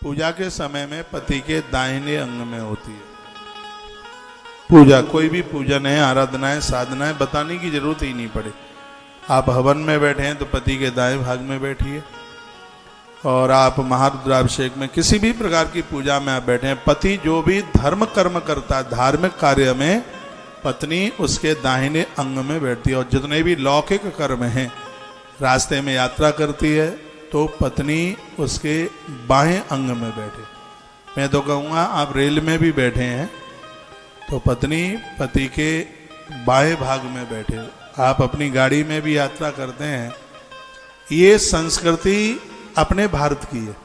पूजा के समय में पति के दाहिने अंग में होती है। पूजा कोई भी पूजन है, आराधना है, साधना है, बताने की जरूरत ही नहीं पड़े। आप हवन में बैठे हैं तो पति के दाएं भाग में बैठिए, और आप महारुद्राभिषेक में किसी भी प्रकार की पूजा में आप बैठे हैं, पति जो भी धर्म कर्म करता है धार्मिक कार्य में, पत्नी उसके दाहिने अंग में बैठती है। और जितने भी लौकिक कर्म हैं, रास्ते में यात्रा करती है तो पत्नी उसके बाएं अंग में बैठे। मैं तो कहूँगा आप रेल में भी बैठे हैं तो पत्नी पति के बाएं भाग में बैठे। आप अपनी गाड़ी में भी यात्रा करते हैं, ये संस्कृति अपने भारत की है।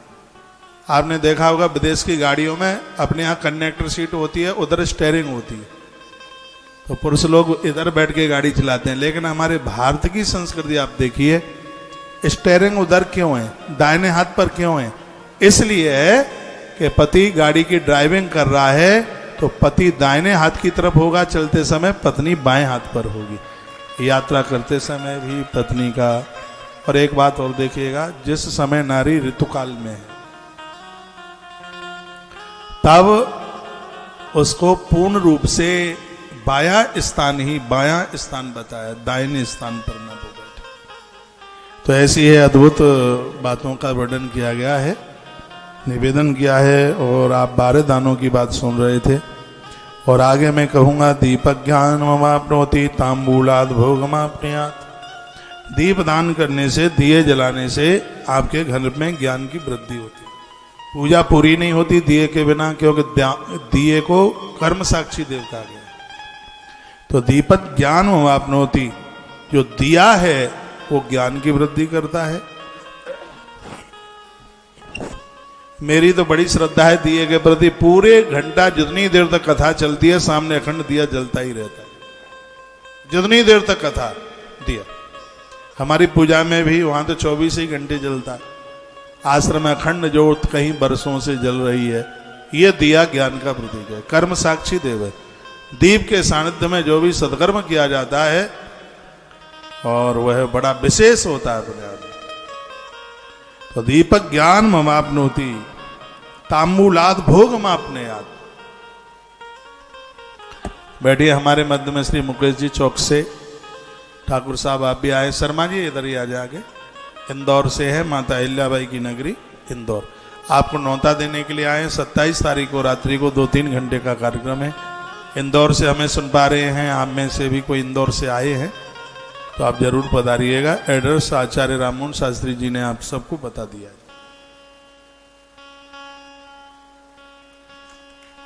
आपने देखा होगा विदेश की गाड़ियों में अपने यहाँ कंडक्टर सीट होती है, उधर स्टीयरिंग होती है, तो पुरुष लोग इधर बैठ के गाड़ी चलाते हैं। लेकिन हमारे भारत की संस्कृति आप देखिए, स्टीयरिंग उधर क्यों है, दाहिने हाथ पर क्यों है? इसलिए है कि पति गाड़ी की ड्राइविंग कर रहा है तो पति दाहिने हाथ की तरफ होगा चलते समय, पत्नी बाएं हाथ पर होगी यात्रा करते समय भी पत्नी का। और एक बात और देखिएगा, जिस समय नारी ऋतुकाल में है तब उसको पूर्ण रूप से बायां स्थान बताया, दाहिने स्थान पर न हो बैठे। तो ऐसी है अद्भुत बातों का वर्णन किया गया है, निवेदन किया है। और आप 12 दानों की बात सुन रहे थे। और आगे मैं कहूँगा, दीपक ज्ञान ममाप्नोति तांबूलाद भोगमाप्नुयात्। दीप दान करने से, दिए जलाने से आपके घर में ज्ञान की वृद्धि होती है। पूजा पूरी नहीं होती दिए के बिना, क्योंकि दिए को कर्म साक्षी देव कहा गया। तो दीपक ज्ञान ममाप्नोति, जो दिया है वो ज्ञान की वृद्धि करता है। मेरी तो बड़ी श्रद्धा है दिए के प्रति। पूरे घंटा जितनी देर तक कथा चलती है सामने अखंड दिया जलता ही रहता है। जितनी देर तक कथा दिया, हमारी पूजा में भी वहां तो 24 ही घंटे जलता है। आश्रम में अखंड ज्योत कहीं बरसों से जल रही है। ये दिया ज्ञान का प्रतीक है, कर्म साक्षी देव है। दीप के सानिध्य में जो भी सत्कर्म किया जाता है और वह बड़ा विशेष होता है अपने आप में। तो दीपक ज्ञान ममाप्नोति तांबूलाद भोगमाप्नुयात्। बैठिए। हमारे मध्य में श्री मुकेश जी चौक से ठाकुर साहब आप भी आए। शर्मा जी इधर ही आ जाके, इंदौर से है, माता अहिल्याबाई की नगरी इंदौर। आपको न्योता देने के लिए आए। 27 तारीख को रात्रि को 2-3 घंटे का कार्यक्रम है। इंदौर से हमें सुन पा रहे हैं, आप में से भी कोई इंदौर से आए हैं तो आप जरूर पधारिएगा। एड्रेस आचार्य राममोहन शास्त्री जी ने आप सबको बता दिया है।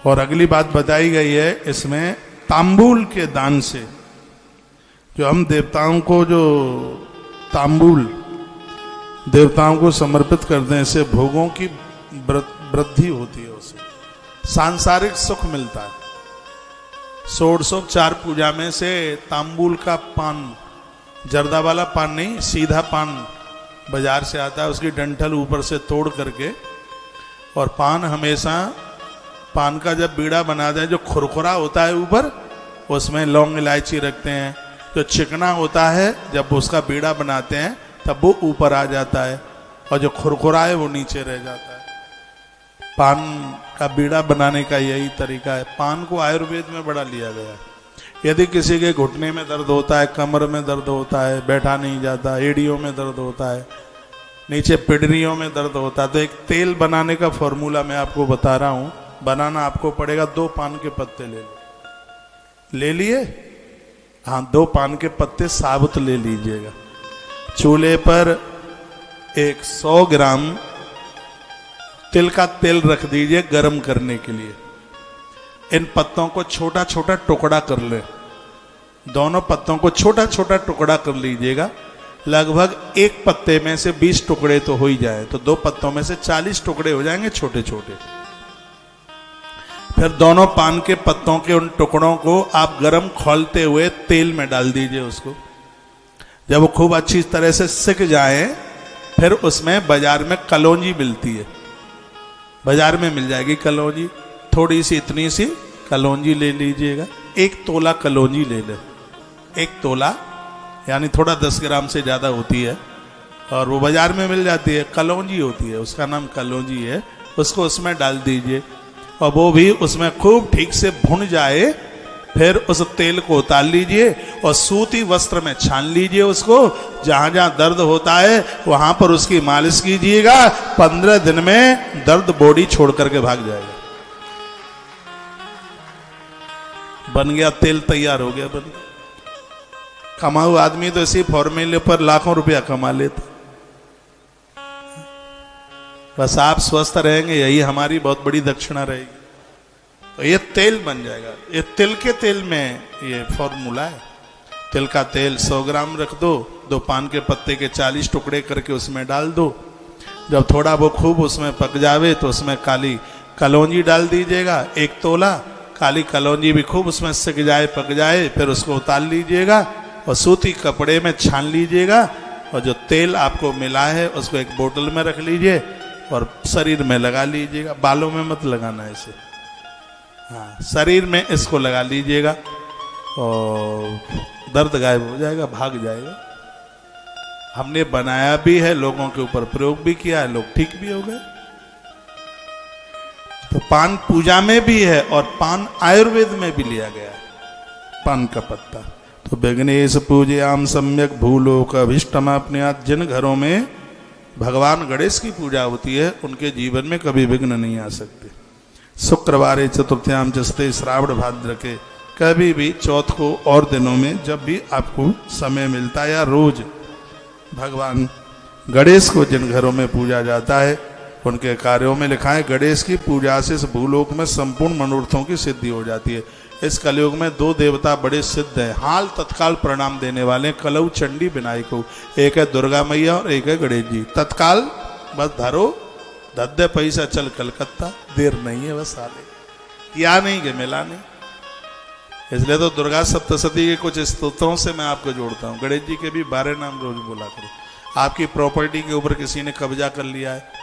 और अगली बात बताई गई है इसमें, तांबूल के दान से, जो हम देवताओं को जो तांबूल देवताओं को समर्पित करते हैं, इससे भोगों की वृद्धि होती है, उससे सांसारिक सुख मिलता है। षोडशोपचार पूजा में से तांबूल का पान, जर्दा वाला पान नहीं, सीधा पान बाजार से आता है, उसकी डंठल ऊपर से तोड़ करके, और पान हमेशा, पान का जब बीड़ा बनाते हैं जो खुरखुरा होता है ऊपर, उसमें लौंग इलायची रखते हैं। जो चिकना होता है जब उसका बीड़ा बनाते हैं तब वो ऊपर आ जाता है, और जो खुरखुरा है वो नीचे रह जाता है। पान का बीड़ा बनाने का यही तरीका है। पान को आयुर्वेद में बड़ा लिया गया है। यदि किसी के घुटने में दर्द होता है, कमर में दर्द होता है, बैठा नहीं जाता, एड़ियों में दर्द होता है, नीचे पिडरियों में दर्द होता है, तो एक तेल बनाने का फॉर्मूला मैं आपको बता रहा हूँ। बनाना आपको पड़ेगा, 2 पान के पत्ते ले लो। ले लिए? हाँ, 2 पान के पत्ते साबुत ले लीजिएगा। चूल्हे पर 100 ग्राम तिल का तेल रख दीजिए गर्म करने के लिए। इन पत्तों को छोटा छोटा टुकड़ा कर ले। दोनों पत्तों को छोटा छोटा टुकड़ा कर लीजिएगा। लगभग एक पत्ते में से 20 टुकड़े तो हो ही जाए, तो 2 पत्तों में से 40 टुकड़े हो जाएंगे छोटे छोटे। फिर दोनों पान के पत्तों के उन टुकड़ों को आप गर्म खौलते हुए तेल में डाल दीजिए उसको। जब वो खूब अच्छी तरह से सिक जाए, फिर उसमें बाजार में कलौंजी मिलती है, बाजार में मिल जाएगी कलौंजी। थोड़ी सी, इतनी सी कलौंजी ले लीजिएगा। 1 तोला कलौंजी ले लें। 1 तोला यानी थोड़ा 10 ग्राम से ज़्यादा होती है, और वो बाजार में मिल जाती है, कलौंजी होती है, उसका नाम कलौंजी है। उसको उसमें डाल दीजिए और वो भी उसमें खूब ठीक से भुन जाए। फिर उस तेल को उतार लीजिए और सूती वस्त्र में छान लीजिए उसको। जहां जहां दर्द होता है वहां पर उसकी मालिश कीजिएगा। 15 दिन में दर्द बॉडी छोड़ करके भाग जाएगा। बन गया, तेल तैयार हो गया, बन गया। कमाऊ आदमी तो इसी फॉर्मूले पर लाखों रुपया कमा लेता। बस आप स्वस्थ रहेंगे, यही हमारी बहुत बड़ी दक्षिणा रहेगी। तो ये तेल बन जाएगा। ये तिल के तेल में ये फॉर्मूला है। तिल का तेल 100 ग्राम रख दो, 2 पान के पत्ते के 40 टुकड़े करके उसमें डाल दो। जब थोड़ा वो खूब उसमें पक जावे तो उसमें काली कलौंजी डाल दीजिएगा, 1 तोला। काली कलौंजी भी खूब उसमें सिक जाए, पक जाए, फिर उसको उतार लीजिएगा और सूती कपड़े में छान लीजिएगा। और जो तेल आपको मिला है उसको एक बोतल में रख लीजिए और शरीर में लगा लीजिएगा। बालों में मत लगाना है इसे, हाँ, शरीर में इसको लगा लीजिएगा और दर्द गायब हो जाएगा, भाग जाएगा। हमने बनाया भी है, लोगों के ऊपर प्रयोग भी किया है, लोग ठीक भी हो गए। तो पान पूजा में भी है और पान आयुर्वेद में भी लिया गया है, पान का पत्ता। तो विघ्नेश पूजयाम सम्यक भूलोक अभीष्टमाप्नुयात्। जिन घरों में भगवान गणेश की पूजा होती है उनके जीवन में कभी विघ्न नहीं आ सकते। शुक्रवार चतुर्थ्याम चस्ते, श्रावण भाद्र के कभी भी, चौथ को और दिनों में जब भी आपको समय मिलता है, या रोज भगवान गणेश को जिन घरों में पूजा जाता है उनके कार्यों में लिखा है गणेश की पूजा से इस भूलोक में संपूर्ण मनोरथों की सिद्धि हो जाती है। इस कलयुग में 2 देवता बड़े सिद्ध हैं, हाल तत्काल प्रणाम देने वाले, कलऊ चंडी विनायक को। एक है दुर्गा मैया और एक है गणेश जी। तत्काल बस धरो, दद्दे पैसा चल कलकत्ता, देर नहीं है बस आले। या नहीं कि मिला नहीं। इसलिए तो दुर्गा सप्तशती के कुछ स्तोत्रों से मैं आपको जोड़ता हूँ। गणेश जी के भी 12 नाम रोज बोला करो। आपकी प्रॉपर्टी के ऊपर किसी ने कब्जा कर लिया है,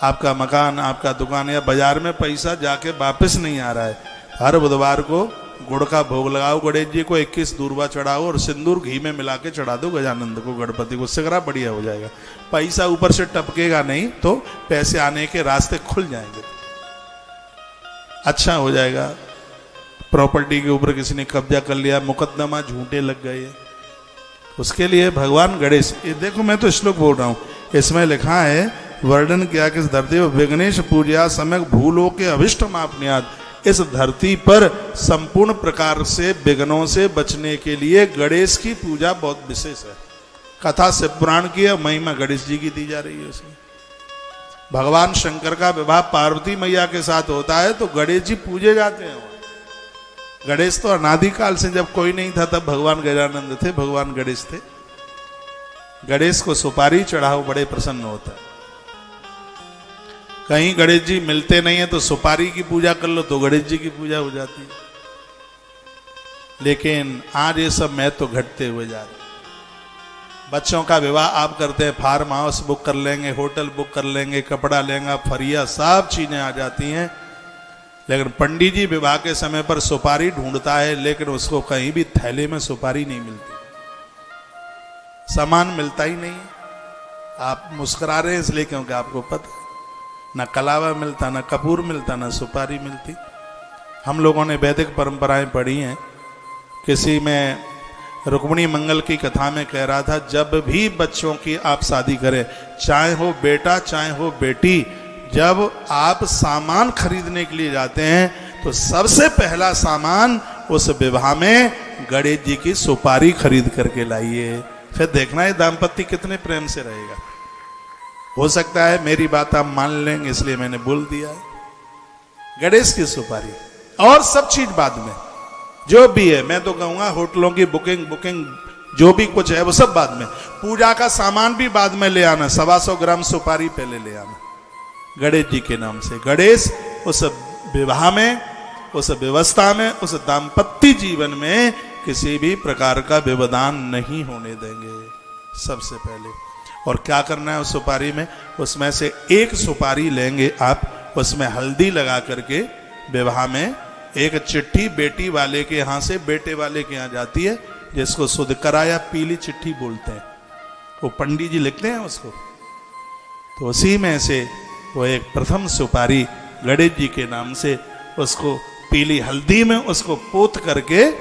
आपका मकान, आपका दुकान या बाजार में पैसा जाके वापस नहीं आ रहा है, हर बुधवार को गुड़ का भोग लगाओ गणेश जी को, 21 दूर्वा चढ़ाओ और सिंदूर घी में मिला के चढ़ा दो गजानंद को, गणपति को। सिगरा बढ़िया हो जाएगा, पैसा ऊपर से टपकेगा नहीं, तो पैसे आने के रास्ते खुल जाएंगे, अच्छा हो जाएगा। प्रॉपर्टी के ऊपर किसी ने कब्जा कर लिया, मुकदमा झूठे लग गए, उसके लिए भगवान गणेश। ये देखो मैं तो श्लोक बोल रहा हूँ, इसमें लिखा है वर्णन किया किस धरती पर विघ्नेश पूजा सम्यक भूलों के अभिष्टमाप्नुयात्। इस धरती पर संपूर्ण प्रकार से विघ्नों से बचने के लिए गणेश की पूजा बहुत विशेष है। कथा से पुराण की है, महिमा गणेश जी की दी जा रही है उसमें। भगवान शंकर का विवाह पार्वती मैया के साथ होता है तो गणेश जी पूजे जाते हैं। गणेश तो अनादिकाल से, जब कोई नहीं था तब भगवान गजानंद थे, भगवान गणेश थे। गणेश को सुपारी चढ़ाओ, बड़े प्रसन्न होता है। कहीं गणेश जी मिलते नहीं है तो सुपारी की पूजा कर लो तो गणेश जी की पूजा हो जाती है। लेकिन आज ये सब महत्व घटते हुए जा रहे। बच्चों का विवाह आप करते हैं, फार्म हाउस बुक कर लेंगे, होटल बुक कर लेंगे, कपड़ा लेंगे, फरिया, सब चीजें आ जाती हैं। लेकिन पंडित जी विवाह के समय पर सुपारी ढूंढता है, लेकिन उसको कहीं भी थैले में सुपारी नहीं मिलती, सामान मिलता ही नहीं। आप मुस्कुरा रहे हैं इसलिए क्योंकि आपको पता ना कलावा मिलता, ना कपूर मिलता, ना सुपारी मिलती। हम लोगों ने वैदिक परंपराएं पढ़ी हैं। किसी में रुक्मिणी मंगल की कथा में कह रहा था, जब भी बच्चों की आप शादी करें, चाहे हो बेटा चाहे हो बेटी, जब आप सामान खरीदने के लिए जाते हैं तो सबसे पहला सामान उस विवाह में गणेश जी की सुपारी खरीद करके लाइए। फिर देखना है दाम्पत्य कितने प्रेम से रहेगा। हो सकता है मेरी बात आप मान लेंगे इसलिए मैंने बोल दिया है। गणेश की सुपारी और सब चीज बाद में, जो भी है मैं तो कहूंगा होटलों की बुकिंग जो भी कुछ है वो सब बाद में। पूजा का सामान भी बाद में ले आना, 125 ग्राम सुपारी पहले ले आना गणेश जी के नाम से। गणेश उस विवाह में, उस व्यवस्था में, उस दाम्पत्य जीवन में किसी भी प्रकार का व्यवधान नहीं होने देंगे सबसे पहले। और क्या करना है उस सुपारी में, उसमें से एक सुपारी लेंगे आप, उसमें हल्दी लगा करके विवाह में एक चिट्ठी बेटी वाले के यहाँ से बेटे वाले के यहाँ जाती है, जिसको सुदकरा या पीली चिट्ठी बोलते हैं। वो पंडित जी लिखते हैं उसको, तो उसी में से वो एक प्रथम सुपारी गणेश जी के नाम से उसको पीली हल्दी में उसको पोत करके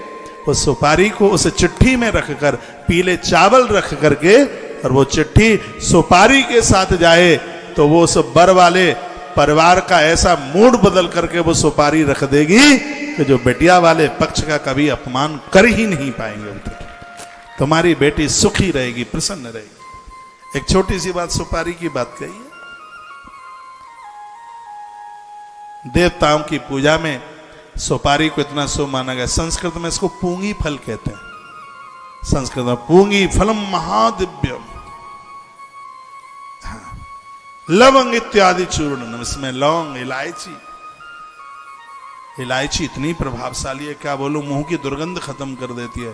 उस सुपारी को उस चिट्ठी में रखकर पीले चावल रख करके और वो चिट्ठी सुपारी के साथ जाए तो वो उस बर वाले परिवार का ऐसा मूड बदल करके वो सुपारी रख देगी कि जो बेटिया वाले पक्ष का कभी अपमान कर ही नहीं पाएंगे। तुम्हारी बेटी सुखी रहेगी, प्रसन्न रहेगी। एक छोटी सी बात सुपारी की बात कही है। देवताओं की पूजा में सुपारी को इतना शुभ माना गया। संस्कृत में इसको पूंगी फल कहते हैं। संस्कृत में पूंगी फलम महादिव्यम, लवंग इत्यादि चूर्ण, इसमें लौंग, इलायची, इलायची इतनी प्रभावशाली है, क्या बोलूं, मुंह की दुर्गंध खत्म कर देती है,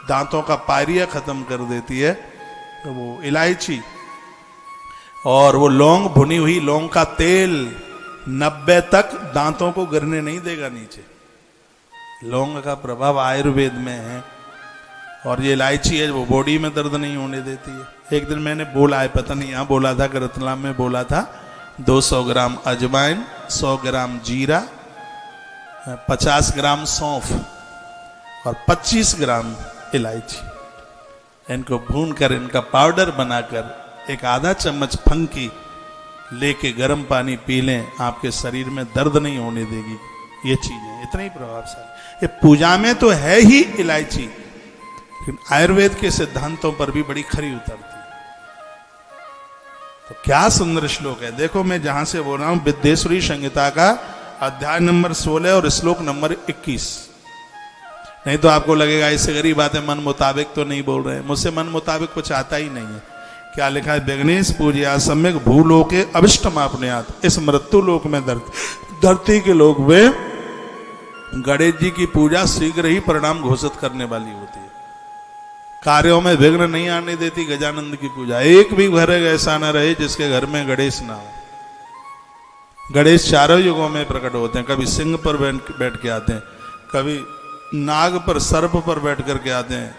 दांतों का पायरिया खत्म कर देती है। तो वो इलायची और वो लौंग, भुनी हुई लौंग का तेल 90 तक दांतों को गिरने नहीं देगा नीचे। लौंग का प्रभाव आयुर्वेद में है। और ये इलायची है वो बॉडी में दर्द नहीं होने देती है। एक दिन मैंने बोला है, पता नहीं यहाँ बोला था कि रतलाम में बोला था, 200 ग्राम अजवाइन, 100 ग्राम जीरा, 50 ग्राम सौंफ और 25 ग्राम इलायची, इनको भूनकर इनका पाउडर बनाकर एक आधा चम्मच फंकी लेके गर्म पानी पी लें, आपके शरीर में दर्द नहीं होने देगी। ये चीजें इतनी प्रभावशाली। ये पूजा में तो है ही इलायची, लेकिन आयुर्वेद के सिद्धांतों पर भी बड़ी खरी उतरती है। तो क्या सुंदर श्लोक है। देखो मैं जहां से बोल रहा हूं, विद्येश्वरी संहिता का अध्याय नंबर 16 और श्लोक नंबर 21। नहीं तो आपको लगेगा इससे गरीब बात है, मन मुताबिक तो नहीं बोल रहे हैं। मुझसे मन मुताबिक कुछ आता ही नहीं है। क्या लिखा है, विघ्नेश पूजया सम्यक भूलोके अभिष्टमापनुयात्। इस मृत्यु लोक में धरती के लोग वे गणेश जी की पूजा शीघ्र ही परिणाम घोषित करने वाली होती है। कार्यों में विघ्न नहीं आने देती गजानंद की पूजा। एक भी घर ऐसा न रहे जिसके घर में गणेश ना हो। गणेश चारों युगों में प्रकट होते हैं। कभी सिंह पर बैठ के आते हैं, कभी नाग पर, सर्प पर बैठ करके आते हैं,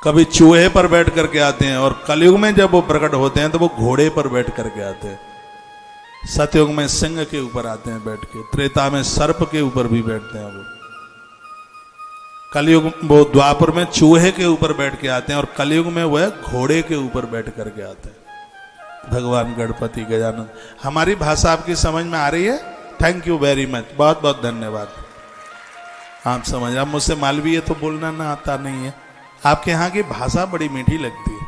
कभी चूहे पर बैठ करके आते हैं, और कलयुग में जब वो प्रकट होते हैं तो वो घोड़े पर बैठ करके आते हैं। सतयुग में सिंह के ऊपर आते हैं बैठ के, त्रेता में सर्प के ऊपर भी बैठते हैं वो। कलयुग वो द्वापर में चूहे के ऊपर बैठ के आते हैं, और कलयुग में वह घोड़े के ऊपर बैठ करके आते हैं। भगवान गणपति गजानन। हमारी भाषा आपकी समझ में आ रही है? थैंक यू वेरी मच, बहुत बहुत धन्यवाद। आप समझ, आप मुझसे मालवीय तो बोलना ना आता नहीं है। आपके यहाँ की भाषा बड़ी मीठी लगती है।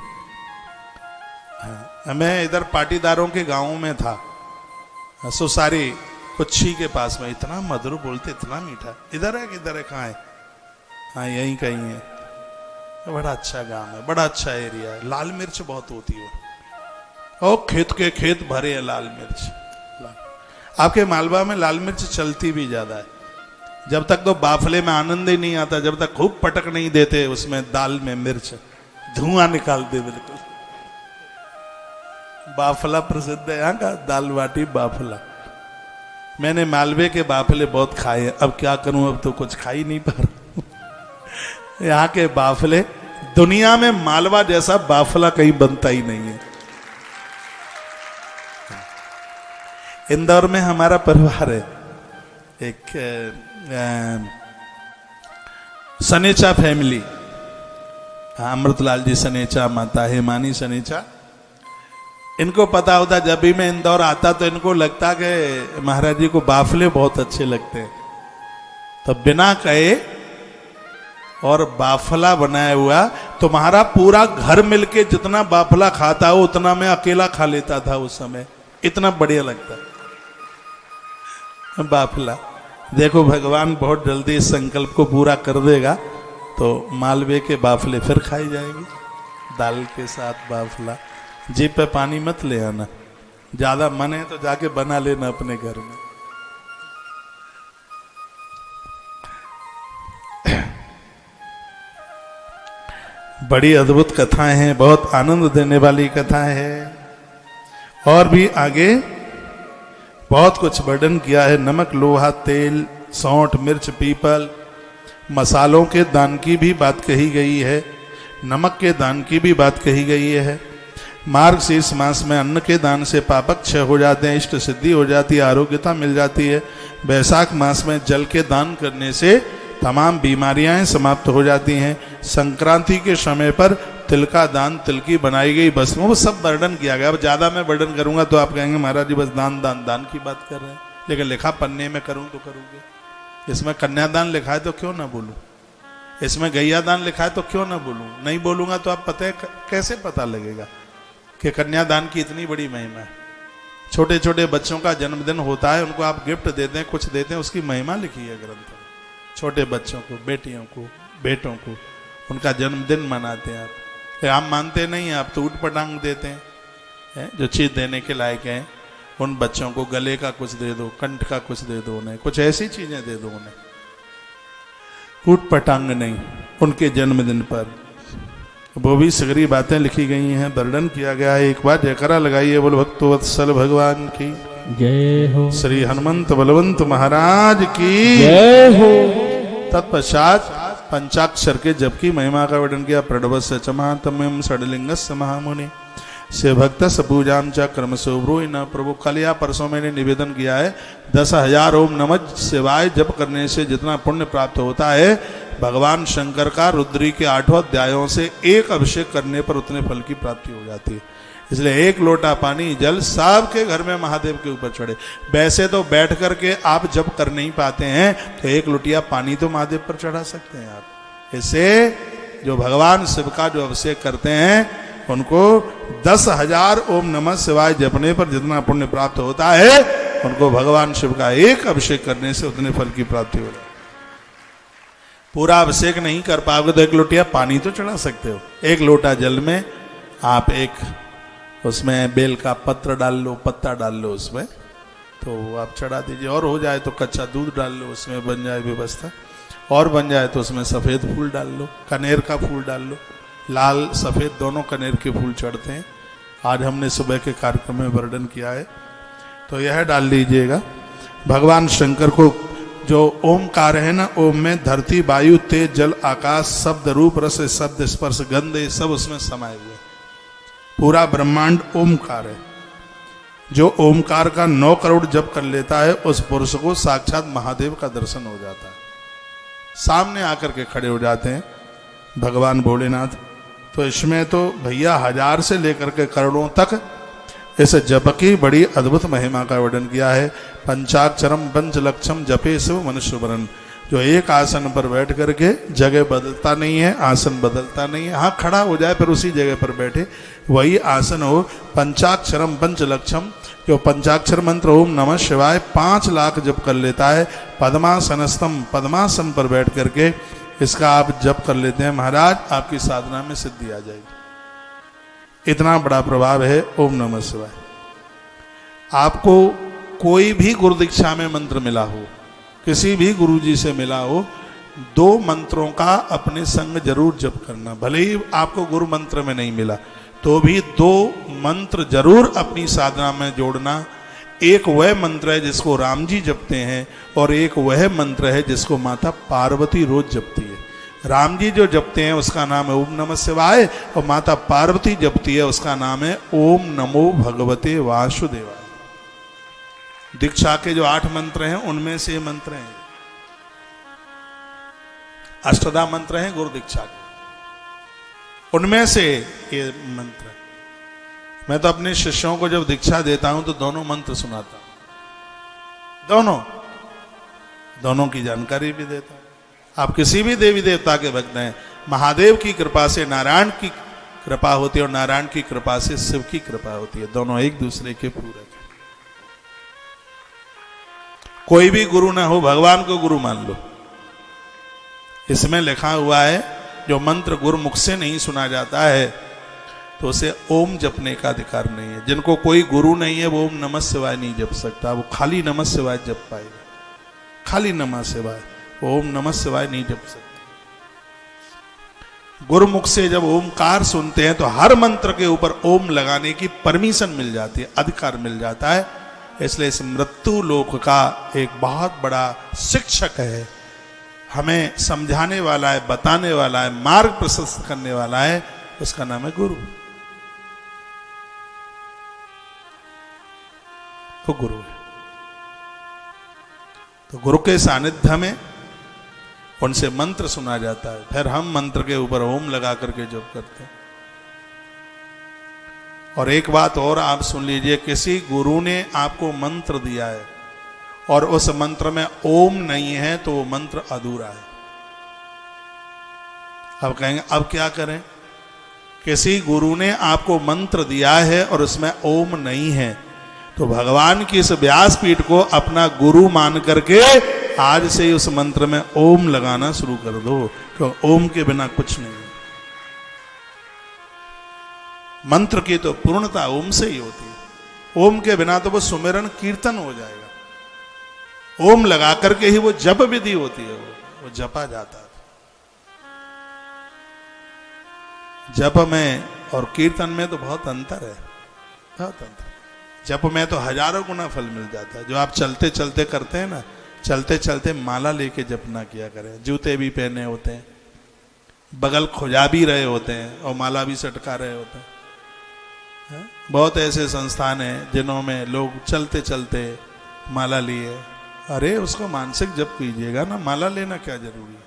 मैं इधर पाटीदारों के गांव में था, सुसारी कुच्छी के पास में। इतना मधुर बोलते, इतना मीठा। इधर है, किधर है, कहाँ है? हाँ यहीं कहीं है। बड़ा अच्छा गांव है, बड़ा अच्छा एरिया है। लाल मिर्च बहुत होती है, और खेत के खेत भरे हैं लाल मिर्च। आपके मालवा में लाल मिर्च चलती भी ज्यादा है। जब तक तो बाफले में आनंद ही नहीं आता, जब तक खूब पटक नहीं देते उसमें दाल में मिर्च, धुआं निकालते बिल्कुल। बाफला प्रसिद्ध है यहाँ का, दाल बाटी बाफला। मैंने मालवे के बाफले बहुत खाए हैं। अब क्या करूं, अब तो कुछ खा ही नहीं पा रहा। यहाँ के बाफले, दुनिया में मालवा जैसा बाफला कहीं बनता ही नहीं है। इंदौर में हमारा परिवार है, एक सनेचा फैमिली, अमृतलाल जी सनेचा, माता हेमानी सनेचा। इनको पता होता, जब भी मैं इंदौर आता तो इनको लगता कि महाराज जी को बाफले बहुत अच्छे लगते हैं। तो बिना कहे और बाफला बनाया हुआ, तुम्हारा पूरा घर मिलके जितना बाफला खाता हो उतना मैं अकेला खा लेता था उस समय। इतना बढ़िया लगता बाफला। देखो भगवान बहुत जल्दी इस संकल्प को पूरा कर देगा, तो मालवे के बाफले फिर खाई जाएंगे, दाल के साथ बाफला। जीभ पे पानी मत ले आना, ज्यादा मन है तो जाके बना लेना अपने घर में। बड़ी अद्भुत कथाएं हैं, बहुत आनंद देने वाली कथाएं हैं। और भी आगे बहुत कुछ वर्णन किया है। नमक, लोहा, तेल, सौंठ, मिर्च, पीपल, मसालों के दान की भी बात कही गई है, नमक के दान की भी बात कही गई है। मार्गशीर्ष मास में अन्न के दान से पापक क्षय हो जाते हैं, इष्ट सिद्धि हो जाती है, आरोग्यता मिल जाती है। वैशाख मास में जल के दान करने से तमाम बीमारियां समाप्त हो जाती हैं। संक्रांति के समय पर तिल का दान, तिल की बनाई गई भस्म, वो सब वर्णन किया गया। अब ज्यादा मैं वर्णन करूंगा तो आप कहेंगे महाराज जी बस दान दान दान की बात कर रहे हैं, लेकिन लिखा पन्ने में करूं तो करूंगे। इसमें कन्यादान लिखा है तो क्यों ना बोलूं, इसमें गैया दान लिखा है तो क्यों ना बोलूं। नहीं बोलूंगा तो आप पता है कैसे पता लगेगा कि कन्यादान की इतनी बड़ी महिमा है। छोटे छोटे बच्चों का जन्मदिन होता है, उनको आप गिफ्ट देते हैं, कुछ देते हैं, उसकी महिमा लिखी है ग्रंथ में। छोटे बच्चों को, बेटियों को, बेटों को उनका जन्मदिन मनाते हैं आप मानते नहीं हैं, आप तो ऊट पटांग देते हैं। जो चीज देने के लायक हैं उन बच्चों को गले का कुछ दे दो, कंठ का कुछ दे दो, उन्हें कुछ ऐसी चीजें दे दो, उन्हें ऊट पटांग नहीं। उनके जन्मदिन पर वो भी सगरी बातें लिखी गई हैं, वर्णन किया गया है। एक बार जयकारा लगाइए, बोल भक्तवत्सल भगवान की जय हो, श्री हनुमंत बलवंत महाराज की जय हो। तत्पश्चात पंचाक्षर के जप की महिमा का वर्णन किया। प्रणवस्य च महात्म्यम षड्लिंगस्य महामुनि से भक्त पूजाम च कर्म शोभ्रो न। प्रभु कल या परसों मैंने निवेदन किया है 10,000 ओम नमः शिवाय जप करने से जितना पुण्य प्राप्त होता है, भगवान शंकर का रुद्री के 8 अध्यायों से एक अभिषेक करने पर उतने फल की प्राप्ति हो जाती है। इसलिए एक लोटा पानी जल सबके घर में महादेव के ऊपर चढ़े। वैसे तो बैठ करके आप जब कर नहीं पाते हैं तो एक लोटिया पानी तो महादेव पर चढ़ा सकते हैं आप। इससे जो भगवान शिव का जो अभिषेक करते हैं उनको 10,000 ओम नमः शिवाय जपने पर जितना पुण्य प्राप्त होता है, उनको भगवान शिव का एक अभिषेक करने से उतने फल की प्राप्ति हो जाती है। पूरा अभिषेक नहीं कर पाओगे तो एक लोटिया पानी तो चढ़ा सकते हो। एक लोटा जल में आप एक उसमें बेल का पत्र डाल लो, पत्ता डाल लो उसमें, तो आप चढ़ा दीजिए। और हो जाए तो कच्चा दूध डाल लो, उसमें बन जाए व्यवस्था। और बन जाए तो उसमें सफ़ेद फूल डाल लो, कनेर का फूल डाल लो। लाल सफ़ेद दोनों कनेर के फूल चढ़ते हैं, आज हमने सुबह के कार्यक्रम में वर्णन किया है, तो यह डाल लीजिएगा। भगवान शंकर को जो ओमकार है ना, ओम में धरती, वायु, तेज, जल, आकाश, शब्द, रूप, रस, शब्द, स्पर्श, गंध, ये सब उसमें समाये हुए। पूरा ब्रह्मांड ओमकार है। जो ओमकार का 9 करोड़ जप कर लेता है उस पुरुष को साक्षात महादेव का दर्शन हो जाता है। सामने आकर के खड़े हो जाते हैं भगवान भोलेनाथ। तो इसमें तो भैया 1000 से लेकर के करोड़ों तक इस जप की बड़ी अद्भुत महिमा का वर्णन किया है। पंचाक्षरम पंचलक्षम जपे शिव मनुष्य वरन। जो एक आसन पर बैठ करके जगह बदलता नहीं है, आसन बदलता नहीं है, हाँ खड़ा हो जाए फिर उसी जगह पर बैठे, वही आसन हो। पंचाक्षरम पंचलक्षम, जो पंचाक्षर मंत्र ओम नमः शिवाय 5 लाख जप कर लेता है। पद्मासनस्तम, पद्मासन पर बैठ करके इसका आप जप कर लेते हैं, महाराज आपकी साधना में सिद्धि आ जाएगी। इतना बड़ा प्रभाव है ओम नमः शिवाय। आपको कोई भी गुरु दीक्षा में मंत्र मिला हो, किसी भी गुरु जी से मिला हो, 2 मंत्रों का अपने संग जरूर जप करना। भले ही आपको गुरु मंत्र में नहीं मिला तो भी 2 मंत्र जरूर अपनी साधना में जोड़ना। एक वह मंत्र है जिसको राम जी जपते हैं और एक वह मंत्र है जिसको माता पार्वती रोज जपती है। राम जी जो जपते हैं उसका नाम है ओम नमः शिवाय, और माता पार्वती जपती है उसका नाम है ओम नमो भगवते वासुदेवाय। दीक्षा के जो 8 मंत्र हैं उनमें से मंत्र हैं, अष्टदा मंत्र हैं गुरु दीक्षा के, उनमें से ये मंत्र है। मैं तो अपने शिष्यों को जब दीक्षा देता हूं तो दोनों मंत्र सुनाता हूं, दोनों की जानकारी भी देता हूं। आप किसी भी देवी देवता के भक्त हैं, महादेव की कृपा से नारायण की कृपा होती है और नारायण की कृपा से शिव की कृपा होती है। दोनों एक दूसरे के पूरक हैं। कोई भी गुरु ना हो, भगवान को गुरु मान लो। इसमें लिखा हुआ है जो मंत्र गुरुमुख से नहीं सुना जाता है तो उसे ओम जपने का अधिकार नहीं है। जिनको कोई गुरु नहीं है वो ओम नमः शिवाय नहीं जप सकता, वो खाली नमः शिवाय जप पाएगा। खाली नमः शिवाय, ओम नमः शिवाय नहीं जप सकता। गुरुमुख से जब ओमकार सुनते हैं तो हर मंत्र के ऊपर ओम लगाने की परमिशन मिल जाती है, अधिकार मिल जाता है। इसलिए इस मृत्यु लोक का एक बहुत बड़ा शिक्षक है, हमें समझाने वाला है, बताने वाला है, मार्ग प्रशस्त करने वाला है, उसका नाम है गुरु। वो गुरु है। तो गुरु के सानिध्य में उनसे मंत्र सुना जाता है, फिर हम मंत्र के ऊपर ओम लगा करके जप करते हैं। और एक बात और आप सुन लीजिए, किसी गुरु ने आपको मंत्र दिया है और उस मंत्र में ओम नहीं है तो वो मंत्र अधूरा है। अब कहेंगे अब क्या करें? किसी गुरु ने आपको मंत्र दिया है और उसमें ओम नहीं है तो भगवान की इस व्यासपीठ को अपना गुरु मान करके आज से ही उस मंत्र में ओम लगाना शुरू कर दो, क्योंकि ओम के बिना कुछ नहीं है। मंत्र की तो पूर्णता ओम से ही होती है। ओम के बिना तो वो सुमिरन कीर्तन हो जाएगा। ओम लगा करके ही वो जप विधि होती है, वो जपा जाता है। जप में और कीर्तन में तो बहुत अंतर है, बहुत अंतर। जप में तो हजारों गुना फल मिल जाता है। जो आप चलते चलते करते हैं ना, चलते चलते माला लेके जप ना किया करें। जूते भी पहने होते हैं, बगल खुजा भी रहे होते हैं और माला भी सटका रहे होते हैं। बहुत ऐसे संस्थान हैं जिन्होंने लोग चलते चलते माला लिए। अरे उसको मानसिक जप कीजिएगा ना, माला लेना क्या जरूरी है?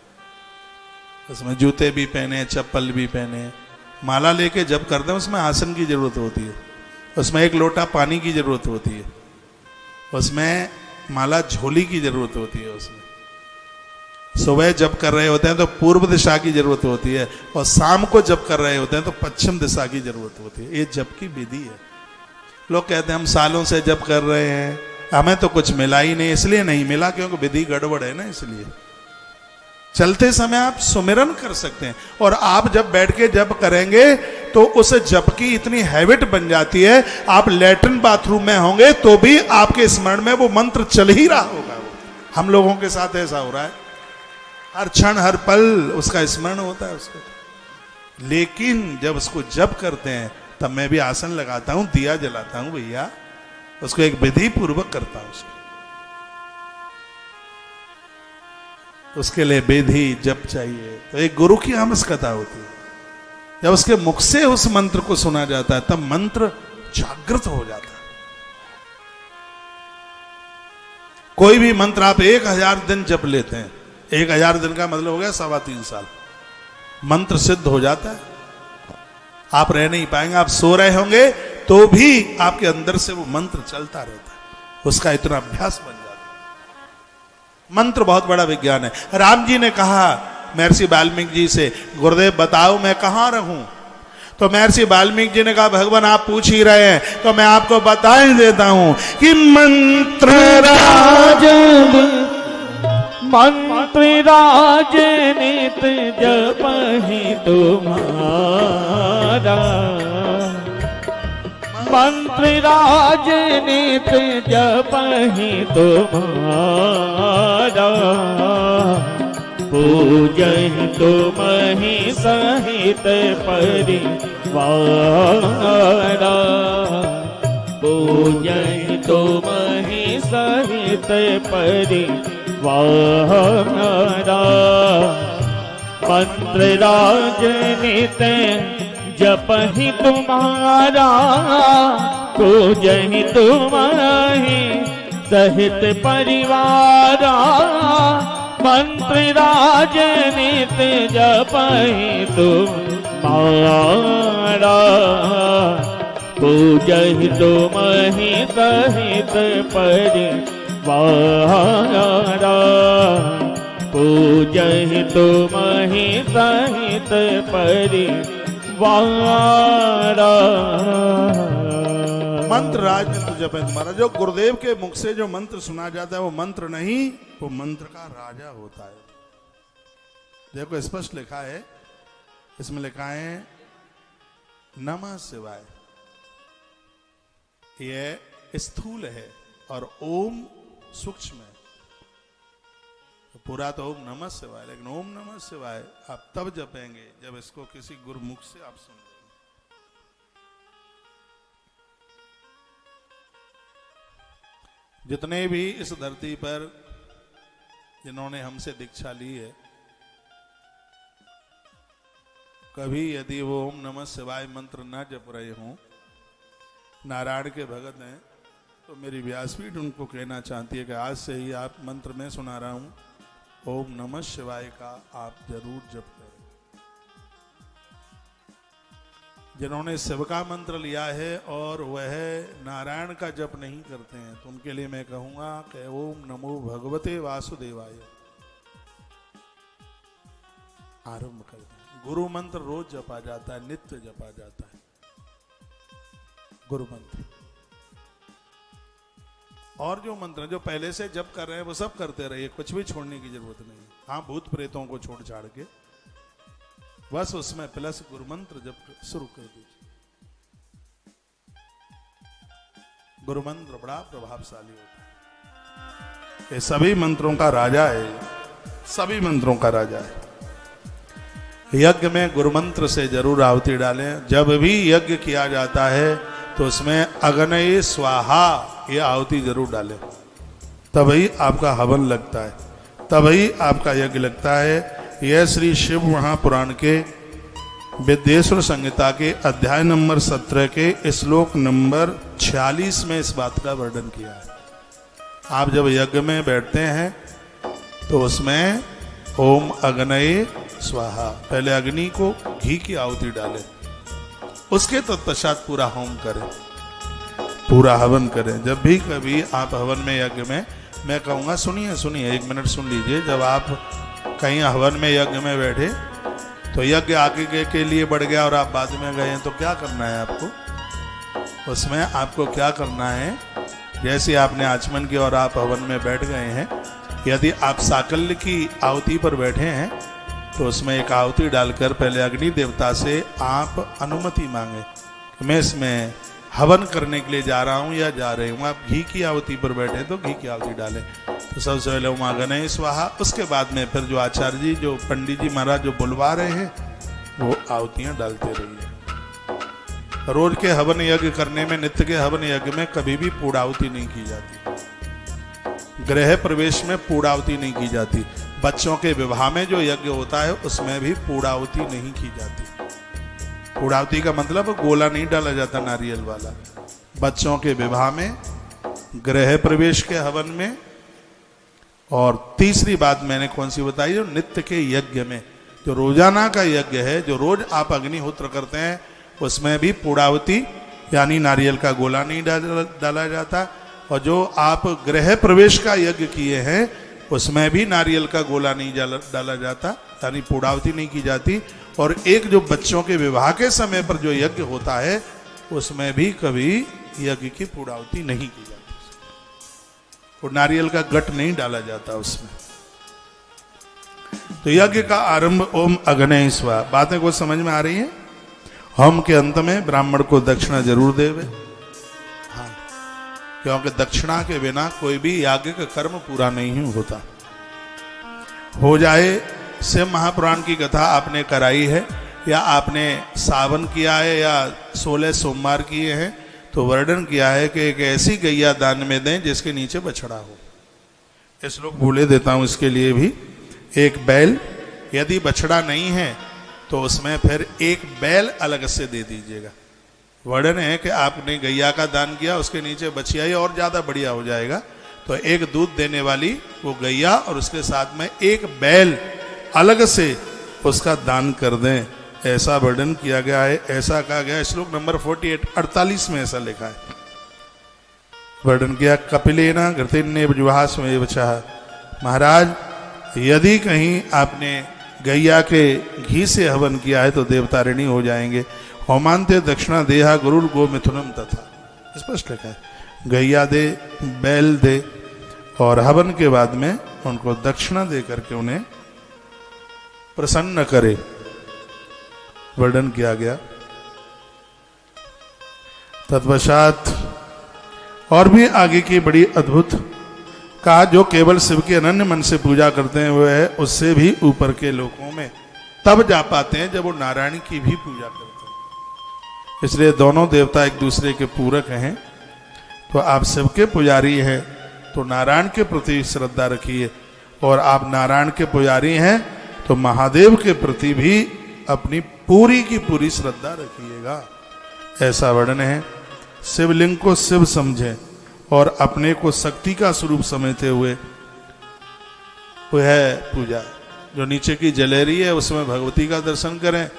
उसमें जूते भी पहने, चप्पल भी पहने, माला लेके जप करते हैं। उसमें आसन की जरूरत होती है, उसमें एक लोटा पानी की जरूरत होती है, उसमें माला झोली की जरूरत होती है। उसमें सुबह जप कर रहे होते हैं तो पूर्व दिशा की जरूरत होती है, और शाम को जप कर रहे होते हैं तो पश्चिम दिशा की जरूरत होती है। ये जप की विधि है। लोग कहते हैं हम सालों से जप कर रहे हैं, हमें तो कुछ मिला ही नहीं। इसलिए नहीं मिला क्योंकि विधि गड़बड़ है ना। इसलिए चलते समय आप सुमिरन कर सकते हैं, और आप जब बैठ के जप करेंगे तो उस जप की इतनी हैबिट बन जाती है, आप लैट्रिन बाथरूम में होंगे तो भी आपके स्मरण में वो मंत्र चल ही रहा होगा। हम लोगों के साथ ऐसा हो रहा है, हर क्षण हर पल उसका स्मरण होता है उसको। लेकिन जब उसको जप करते हैं तब मैं भी आसन लगाता हूं, दिया जलाता हूं भैया, उसको एक विधि पूर्वक करता हूं। उसके लिए विधि जप चाहिए। तो एक गुरु की आवश्यकता होती है। जब उसके मुख से उस मंत्र को सुना जाता है तब मंत्र जागृत हो जाता है। कोई भी मंत्र आप 1000 दिन जप लेते हैं, 1000 दिन का मतलब हो गया 3.25 साल, मंत्र सिद्ध हो जाता है। आप रह नहीं पाएंगे, आप सो रहे होंगे तो भी आपके अंदर से वो मंत्र चलता रहता है। उसका इतना अभ्यास बन जाता है। मंत्र बहुत बड़ा विज्ञान है। राम जी ने कहा महर्षि वाल्मीकि जी से, गुरुदेव बताओ मैं कहां रहूं? तो महर्षि वाल्मीकि जी ने कहा भगवान आप पूछ ही रहे हैं तो मैं आपको बता ही देता हूं कि मंत्र राज नित जपहि तुम्हारा, मंत्र राजनीत जपहि तुम्हारा, पूजहि तुमहि सहित परिवारा, पूजहि तुमहि सहित परिवारा, मंत्र राजनीत जपहि तुम्हारा, पूजहि तुम्हि सहित परिवारा, मंत्र राजनीत जपहि तुम्हारा, पूजहि तुम्हि सहित परिवारा, पूजहि तुम्हि सहित परिवारा। मंत्र राजनीत जप है तुम्हारा। जो गुरुदेव के मुख से जो मंत्र सुना जाता है वो मंत्र नहीं, वो मंत्र का राजा होता है। देखो स्पष्ट लिखा है, इसमें लिखा है नमः शिवाय। ये स्थूल है और ओम सूक्ष्म है। तो पूरा तो ओम नमः शिवाय, लेकिन ओम नमः शिवाय आप तब जपेंगे जब इसको किसी गुरुमुख से आप सुन। जितने भी इस धरती पर जिन्होंने हमसे दीक्षा ली है, कभी यदि वो ओम नमः शिवाय मंत्र न जप रहे हों, नारायण के भगत हैं, तो मेरी व्यासपीठ उनको कहना चाहती है कि आज से ही आप मंत्र में सुना रहा हूं, ओम नमः शिवाय का आप जरूर जप करें। जिन्होंने शिव का मंत्र लिया है और वह नारायण का जप नहीं करते हैं, तो उनके लिए मैं कहूंगा कि ओम नमो भगवते वासुदेवाय आरंभ कर दें। गुरु मंत्र रोज जपा जाता है, नित्य जपा जाता है गुरु मंत्र। और जो मंत्र जो पहले से जप कर रहे हैं वो सब करते रहिए, कुछ भी छोड़ने की जरूरत नहीं। हाँ, भूत प्रेतों को छोड़ छाड़ के बस उसमें प्लस गुरु मंत्र जप शुरू कर दीजिए। गुरु मंत्र बड़ा प्रभावशाली होता है, ये सभी मंत्रों का राजा है, सभी मंत्रों का राजा है। यज्ञ में गुरु मंत्र से जरूर आहुति डालें। जब भी यज्ञ किया जाता है तो उसमें अग्नये स्वाहा ये आहुति जरूर डालें, तभी आपका हवन लगता है, तभी आपका यज्ञ लगता है। यह श्री शिव महापुराण के विद्येश्वर संहिता के अध्याय नंबर 17 के श्लोक नंबर 46 में इस बात का वर्णन किया है। आप जब यज्ञ में बैठते हैं तो उसमें ओम अग्नये स्वाहा, पहले अग्नि को घी की आहुति डालें, उसके तत्पश्चात पूरा होम करें, पूरा हवन करें। जब भी कभी आप हवन में यज्ञ में, मैं कहूँगा सुनिए 1 मिनट सुन लीजिए। जब आप कहीं हवन में यज्ञ में बैठे तो यज्ञ आगे के लिए बढ़ गया और आप बाद में गए हैं, तो क्या करना है आपको? उसमें आपको क्या करना है, जैसे आपने आचमन किया और आप हवन में बैठ गए हैं, यदि आप साकल्य की आहुति पर बैठे हैं तो उसमें एक आहुति डालकर पहले अग्नि देवता से आप अनुमति मांगे कि मैं इसमें हवन करने के लिए जा रहा हूं या जा रही हूं। आप घी की आहुति पर बैठे तो घी की आहुति डालें। तो सबसे पहले ओम अग्नये स्वाहा, उसके बाद में फिर जो आचार्य जी, जो पंडित जी महाराज जो बुलवा रहे हैं, वो आहुतियां डालते रहिए। रोज के हवन यज्ञ करने में, नित्य के हवन यज्ञ में कभी भी पूर्णाहुति नहीं की जाती। गृह प्रवेश में पूर्णाहुति नहीं की जाती। बच्चों के विवाह में जो यज्ञ होता है उसमें भी पूर्णाहुति नहीं की जाती। पूर्णाहुति का मतलब गोला नहीं डाला जाता नारियल वाला। बच्चों के विवाह में, गृह प्रवेश के हवन में, और तीसरी बात मैंने कौन सी बताई, जो नित्य के यज्ञ में, जो रोजाना का यज्ञ है, जो रोज आप अग्निहोत्र करते हैं, उसमें भी पूर्णाहुति यानी नारियल का गोला नहीं डाला जाता। और जो आप गृह प्रवेश का यज्ञ किए हैं उसमें भी नारियल का गोला नहीं डाला जाता, यानी पूर्णाहुति नहीं की जाती। और एक जो बच्चों के विवाह के समय पर जो यज्ञ होता है उसमें भी कभी यज्ञ की पूर्णाहुति नहीं की जाती, और नारियल का गट नहीं डाला जाता उसमें। तो यज्ञ का आरंभ ओम अग्नये स्वाहा। बातें कुछ समझ में आ रही हैं? होम के अंत में ब्राह्मण को दक्षिणा जरूर देवे। हाँ, क्योंकि दक्षिणा के बिना कोई भी याज्ञ का कर्म पूरा नहीं होता। हो जाए, शिव महापुराण की कथा आपने कराई है या आपने सावन किया है या 16 सोमवार किए हैं, तो वर्णन किया है कि एक ऐसी गैया दान में दें जिसके नीचे बछड़ा हो। इस लोग भूले देता हूं, इसके लिए भी एक बैल, यदि बछड़ा नहीं है तो उसमें फिर एक बैल अलग से दे दीजिएगा। वर्णन है कि आपने गैया का दान किया, उसके नीचे बछिया ही और ज्यादा बढ़िया हो जाएगा, तो एक दूध देने वाली वो गैया और उसके साथ में एक बैल अलग से उसका दान कर दें, ऐसा वर्णन किया गया है। ऐसा कहा गया श्लोक नंबर 48 में ऐसा लिखा है। वर्णन किया कपिलेना घृतिन्ने जुहास्मेव चः। महाराज, यदि कहीं आपने गैया के घी से हवन किया है तो देवता ऋणी हो जाएंगे। होमांत्य दक्षिणा देहा गुरुर गो मिथुनम तथा, स्पष्ट लिखा है। गैया दे, बैल दे, और हवन के बाद में उनको दक्षिणा दे करके उन्हें प्रसन्न करे, वर्णन किया गया। तत्पश्चात और भी आगे की बड़ी अद्भुत कहा, जो केवल शिव के अनन्य मन से पूजा करते हैं वह है उससे भी ऊपर के लोकों में तब जा पाते हैं जब वो नारायण की भी पूजा करते हैं। इसलिए दोनों देवता एक दूसरे के पूरक हैं। तो आप शिव के पुजारी हैं तो नारायण के प्रति श्रद्धा रखिए, और आप नारायण के पुजारी हैं तो महादेव के प्रति भी अपनी पूरी की पूरी श्रद्धा रखिएगा, ऐसा वर्णन है। शिवलिंग को शिव समझें, और अपने को शक्ति का स्वरूप समझते हुए वो है पूजा। जो नीचे की जलेरी है उसमें भगवती का दर्शन करें,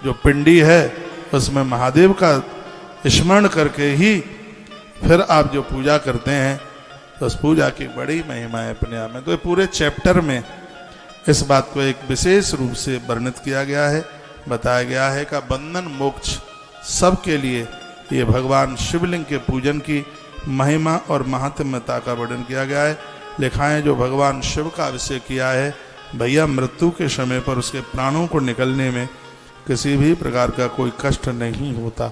जो पिंडी है उसमें महादेव का स्मरण करके ही फिर आप जो पूजा करते हैं तो उस पूजा की बड़ी महिमा है अपने आप में। तो पूरे चैप्टर में इस बात को एक विशेष रूप से वर्णित किया गया है, बताया गया है कि बंधन मोक्ष सबके लिए ये भगवान शिवलिंग के पूजन की महिमा और महात्म्यता का वर्णन किया गया है। लिखा है जो भगवान शिव का अभिषेक किया है भैया मृत्यु के समय पर उसके प्राणों को निकलने में किसी भी प्रकार का कोई कष्ट नहीं होता,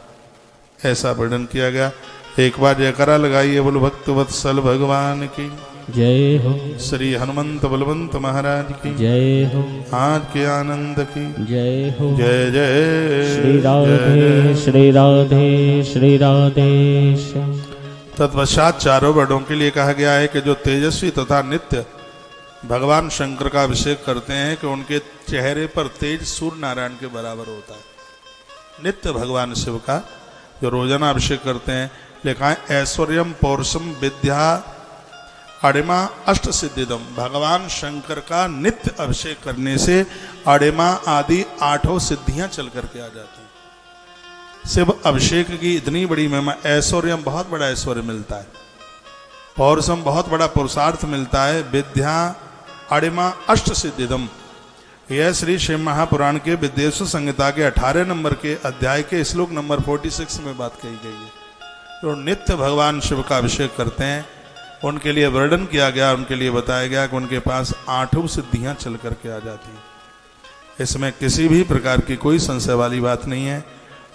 ऐसा वर्णन किया गया। एक बार जयकारा लगाइए बोलो भक्त वत्सल भगवान की जय हो, श्री हनुमंत बलवंत महाराज की जय हो, आज के आनंद की जय हो। जय जय श्री राधे श्री राधे श्री राधे श्याम। तत्पश्चात चारों वर्णों के लिए कहा गया है कि जो तेजस्वी तथा नित्य भगवान शंकर का अभिषेक करते हैं कि उनके चेहरे पर तेज सूर्य नारायण के बराबर होता है। नित्य भगवान शिव का जो रोजाना अभिषेक करते हैं, लिखा है ऐश्वर्यम पौरुषम विद्या अड़िमा अष्ट सिद्धिदम। भगवान शंकर का नित्य अभिषेक करने से अड़िमा आदि 8 सिद्धियां चल करके आ जाती हैं। शिव अभिषेक की इतनी बड़ी महिमा, ऐश्वर्यम बहुत बड़ा ऐश्वर्य मिलता है, पौरुषम बहुत बड़ा पुरुषार्थ मिलता है, विद्या अड़िमा अष्ट सिद्धिदम। यह श्री शिव महापुराण के विद्वेश्वर संहिता के 18 नंबर के अध्याय के श्लोक नंबर 46 में बात कही गई है। जो नित्य भगवान शिव का अभिषेक करते हैं उनके लिए वर्णन किया गया, उनके लिए बताया गया कि उनके पास 8 सिद्धियां चल करके आ जाती हैं। इसमें किसी भी प्रकार की कोई संशय वाली बात नहीं है।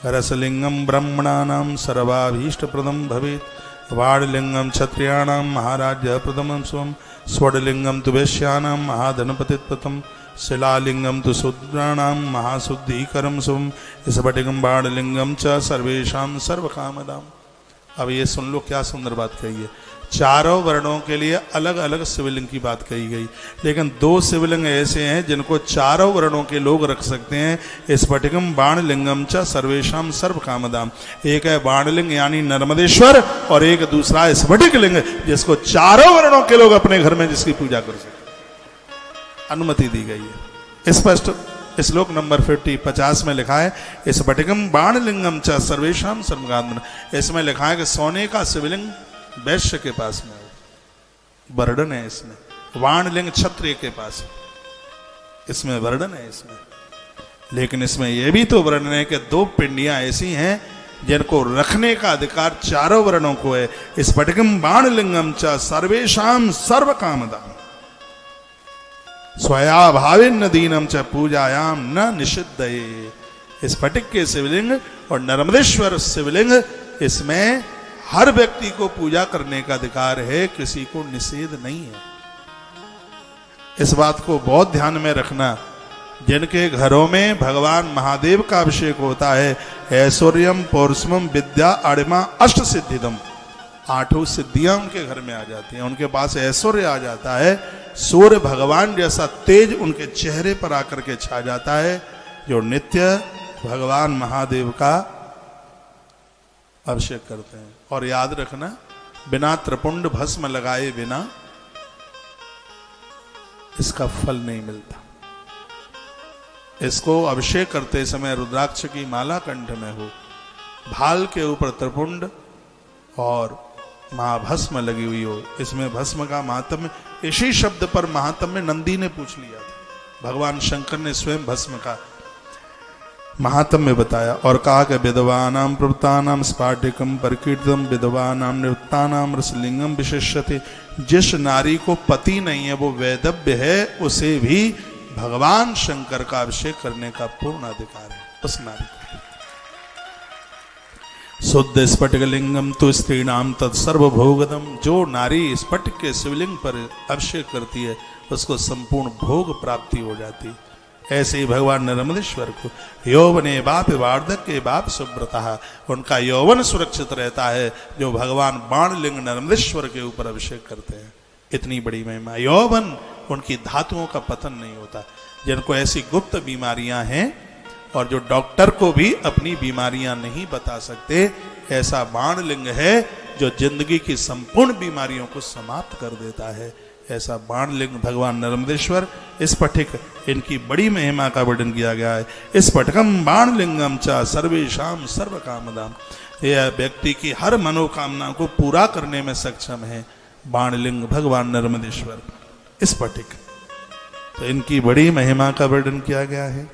रसलिंगम ब्रह्मणानाम सर्वाभीष्ट प्रदम भवेत्, वाणलिंगम क्षत्रियाणाम महाराज्य प्रथमं स्वम, स्वडलिंगम तु वैश्यानाम महाधनपतित्पतम, शिलालिंगम तु शूद्राणाम महाशुद्धिकरम स्वम, स्फटिकम बाणलिंगम च सर्वेषां सर्वकामदाम। अब ये सुन लो क्या सुंदर बात कही है। चारों वर्णों के लिए अलग अलग शिवलिंग की बात कही गई, लेकिन 2 शिवलिंग ऐसे हैं जिनको चारों वर्णों के लोग रख सकते हैं। स्फटिकम बाणलिंगम च सर्वेशम सर्व कामदाम। एक है बाणलिंग यानी नर्मदेश्वर और एक दूसरा स्फटिक लिंग जिसको चारों वर्णों के लोग अपने घर में जिसकी पूजा कर सकते, अनुमति दी गई है। स्पष्ट श्लोक नंबर 50 में लिखा है स्फटिकम बाणलिंगम च सर्वेशम सर्व कामदाम। इसमें लिखा है कि सोने का शिवलिंग वैश्य के पास में है, वर्णन है इसमें। वाणलिंग क्षत्रिय के पास है, इसमें वर्णन है इसमें। लेकिन इसमें यह भी तो वर्णन है कि 2 पिंडियां ऐसी हैं जिनको रखने का अधिकार चारों वर्णों को है। स्फटिकम बाणलिंगम च सर्वेषां सर्व कामदाम, स्वया भाविन दीनम च पूजायाम न निषिद्धये। स्फटिक के शिवलिंग और नर्मदेश्वर शिवलिंग, इसमें हर व्यक्ति को पूजा करने का अधिकार है, किसी को निषेध नहीं है। इस बात को बहुत ध्यान में रखना। जिनके घरों में भगवान महादेव का अभिषेक होता है, ऐश्वर्यम पौरुषम विद्या अड़िमा अष्ट सिद्धिदम, 8 सिद्धियां उनके घर में आ जाती हैं। उनके पास ऐश्वर्य आ जाता है, सूर्य भगवान जैसा तेज उनके चेहरे पर आकर के छा जाता है। जो नित्य भगवान महादेव का अभिषेक करते हैं। और याद रखना, बिना त्रिपुंड भस्म लगाए बिना इसका फल नहीं मिलता। इसको अभिषेक करते समय रुद्राक्ष की माला कंठ में हो, भाल के ऊपर त्रिपुंड और महाभस्म लगी हुई हो। इसमें भस्म का महात्म्य, इसी शब्द पर महात्म्य नंदी ने पूछ लिया था। भगवान शंकर ने स्वयं भस्म का महात्म्य बताया और कहा कि विधवानां प्रवृत्तानां स्फाटिकं परिकीर्तितं विधवानां निवृत्तानां रसलिंगम विशिष्यते। जिस नारी को पति नहीं है वो वैधव्य है, उसे भी भगवान शंकर का अभिषेक करने का पूर्ण अधिकार है उस नारी को। शुद्ध स्फटिक लिंगम तो स्त्रीणाम तत्सर्वभोगदम। जो नारी स्फटिक के शिवलिंग पर अभिषेक करती है उसको संपूर्ण भोग प्राप्ति हो जाती है। ऐसे ही भगवान नर्मदेश्वर को यौवने बाप वार्धक्य बाप सुब्रता, उनका यौवन सुरक्षित रहता है जो भगवान बाणलिंग नर्मदेश्वर के ऊपर अभिषेक करते हैं। इतनी बड़ी महिमा। यौवन, उनकी धातुओं का पतन नहीं होता। जिनको ऐसी गुप्त बीमारियां हैं और जो डॉक्टर को भी अपनी बीमारियां नहीं बता सकते, ऐसा बाणलिंग है जो जिंदगी की संपूर्ण बीमारियों को समाप्त कर देता है। ऐसा बाणलिंग भगवान नर्मदेश्वर, इस पथिक इनकी बड़ी महिमा का वर्णन किया गया है। इस पटकम बाणलिंगम च सर्वेशाम सर्व कामदाम, यह व्यक्ति की हर मनोकामना को पूरा करने में सक्षम है। बाणलिंग भगवान नर्मदेश्वर इस पटिक, तो इनकी बड़ी महिमा का वर्णन किया गया है,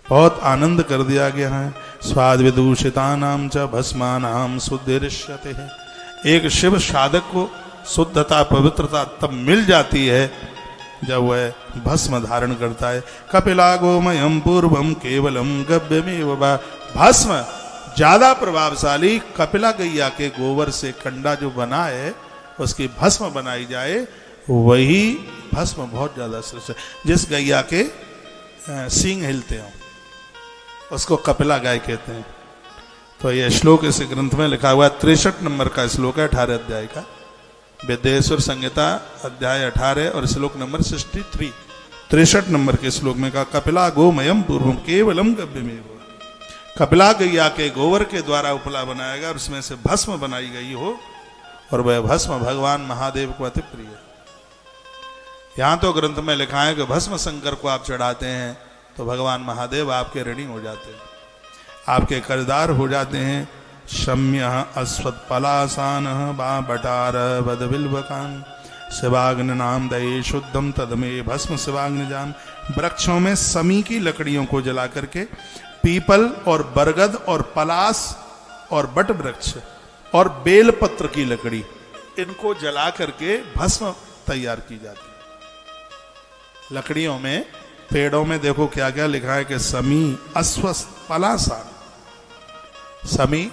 बहुत आनंद कर दिया गया है। स्वाद विदूषितानाम च भस्मानाम शुद्धिरिष्यते है। एक शिव साधक को शुद्धता पवित्रता तब मिल जाती है जब वह भस्म धारण करता है। कपिला गोमयम पूर्वम केवलम गव्यमेव वा, भस्म ज्यादा प्रभावशाली कपिला गैया के गोबर से कंडा जो बना है उसकी भस्म बनाई जाए, वही भस्म बहुत ज्यादा श्रेष्ठ है। जिस गैया के सींग हिलते हो उसको कपिला गाय कहते हैं। तो यह श्लोक इस ग्रंथ में लिखा हुआ है, 63 नंबर का श्लोक है 18 अध्याय का, विद्येश्वर संहिता अध्याय 18 और श्लोक नंबर 63। 63 नंबर के श्लोक में कहा, कपिला गोमयम पूर्वम केवलम गव्यमेव, कपिला गैया के गोबर के द्वारा उपला बनाया गया और उसमें से भस्म बनाई गई हो, और वह भस्म भगवान महादेव को अति प्रिय है। यहां तो ग्रंथ में लिखा है कि भस्म शंकर को आप चढ़ाते हैं तो भगवान महादेव आपके ऋणी हो जाते हैं, आपके कर्जदार हो जाते हैं। शम्य अश्वत पलासान बा बटार बद बिल्वकान शिवाग्नि नाम दये शुद्धम तदमे भस्म शिवाग्नि जान। वृक्षों में समी की लकड़ियों को जला करके, पीपल और बरगद और पलास और बट वृक्ष और बेलपत्र की लकड़ी, इनको जला करके भस्म तैयार की जाती है। लकड़ियों में, पेड़ों में देखो क्या क्या लिखा है कि समी अश्वत पलासान, समी,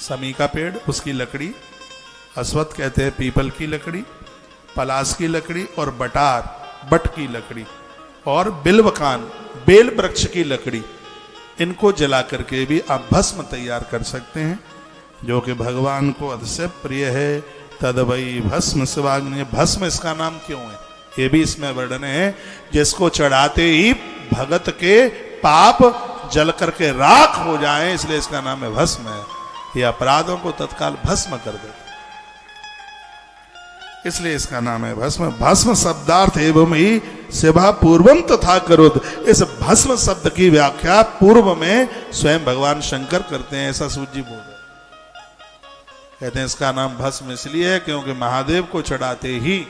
समी का पेड़, उसकी लकड़ी, अश्वत्थ कहते हैं पीपल की लकड़ी, पलास की लकड़ी और बटार बट की लकड़ी और बिल्वकान बेल वृक्ष की लकड़ी, इनको जला करके भी आप भस्म तैयार कर सकते हैं, जो कि भगवान को अतिशय प्रिय है। तदवई भस्म शिवाग्नि, भस्म इसका नाम क्यों है ये भी इसमें वर्णन है। जिसको चढ़ाते ही भगत के पाप जल करके राख हो जाए, इसलिए इसका नाम है भस्म है। ये अपराधों को तत्काल भस्म कर देता, इसलिए इसका नाम है भस्म। भस्म शब्दार्थ एवं ही सेवा पूर्वम तथा करोद, इस भस्म शब्द की व्याख्या पूर्व में स्वयं भगवान शंकर करते हैं, ऐसा सूत जी बोल रहे कहते हैं। इसका नाम भस्म इसलिए है क्योंकि महादेव को चढ़ाते ही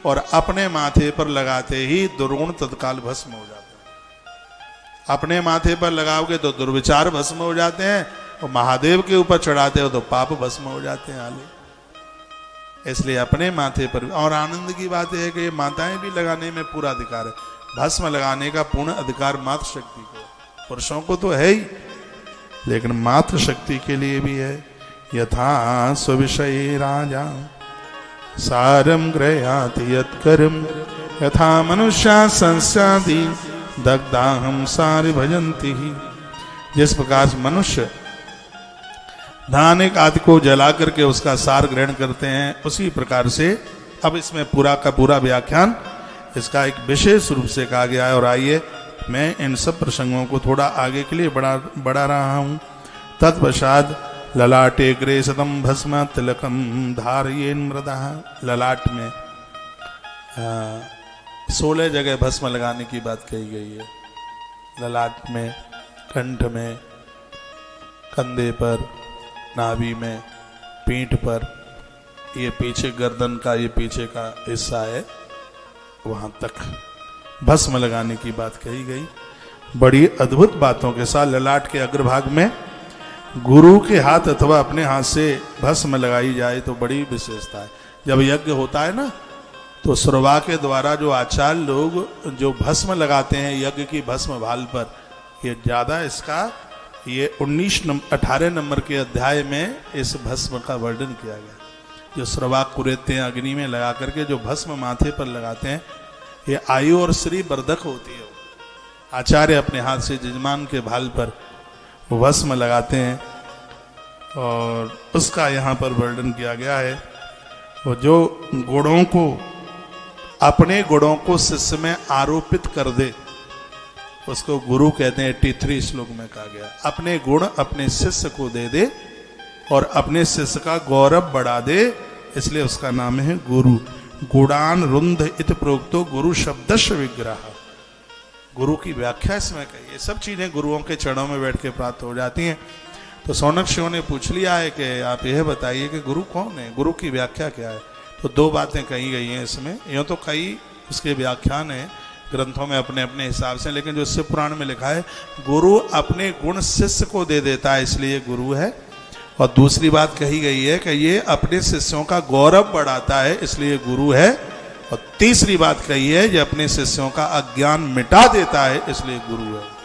और अपने माथे पर लगाते ही दुर्गुण तत्काल भस्म हो जाते हैं। अपने माथे पर लगाओगे तो दुर्विचार भस्म हो जाते हैं, और महादेव के ऊपर चढ़ाते हो तो पाप भस्म हो जाते हैं आले। इसलिए अपने माथे पर, और आनंद की बात यह है कि माताएं भी लगाने में पूरा अधिकार है। भस्म लगाने का पूर्ण अधिकार मातृशक्ति को, पुरुषों को तो है ही, लेकिन मातृशक्ति के लिए भी है। यथा स्विषय राजा सारम गृह्याति यत्कर्म यथा मनुष्या संस्यादि दग्धाहम सारि भजन्ति ही। जिस प्रकार मनुष्य धान आदि को जला करके उसका सार ग्रहण करते हैं, उसी प्रकार से अब इसमें पूरा का पूरा व्याख्यान इसका एक विशेष रूप से कहा गया है। और आइए मैं इन सब प्रसंगों को थोड़ा आगे के लिए बढ़ा रहा हूँ। तत्पश्चात ललाटे ग्रे सतम भस्म तिलकम धारयेन मृदा, ललाट में 16 जगह भस्म लगाने की बात कही गई है। ललाट में, कंठ में, कंधे पर, नाभि में, पीठ पर, ये पीछे गर्दन का ये पीछे का हिस्सा है, वहां तक भस्म लगाने की बात कही गई। बड़ी अद्भुत बातों के साथ ललाट के अग्रभाग में गुरु के हाथ अथवा अपने हाथ से भस्म लगाई जाए तो बड़ी विशेषता है। जब यज्ञ होता है ना, तो सुरवा के द्वारा जो आचार्य लोग जो भस्म लगाते हैं यज्ञ की भस्म भाल पर, ये ज्यादा इसका ये 18 नंबर के अध्याय में इस भस्म का वर्णन किया गया। जो सुरवा कुरेते हैं अग्नि में लगा करके जो भस्म माथे पर लगाते हैं, ये आयु और श्री वर्धक होती है। आचार्य अपने हाथ से जजमान के भाल पर भस्म लगाते हैं, और उसका यहाँ पर वर्णन किया गया है। वो जो गुणों को, अपने गुणों को शिष्य में आरोपित कर दे, उसको गुरु कहते हैं। 83 श्लोक में कहा गया, अपने गुण अपने शिष्य को दे दे, और अपने शिष्य का गौरव बढ़ा दे, इसलिए उसका नाम है गुरु। गुणान रुंध इत प्रोक्तो गुरु शब्दश विग्रह। गुरु की व्याख्या इसमें कही। ये सब चीजें गुरुओं के चरणों में बैठ के प्राप्त हो जाती हैं। तो सौनक शिव ने पूछ लिया है कि आप यह बताइए कि गुरु कौन है, गुरु की व्याख्या क्या है। तो दो बातें कही गई हैं इसमें। यूँ तो कई उसके व्याख्यान है ग्रंथों में अपने अपने हिसाब से, लेकिन जो शिव पुराण में लिखा है गुरु अपने गुण शिष्य को दे देता है, इसलिए गुरु है। और दूसरी बात कही गई है कि ये अपने शिष्यों का गौरव बढ़ाता है, इसलिए गुरु है। और तीसरी बात कही है ये अपने शिष्यों का अज्ञान मिटा देता है, इसलिए गुरु है।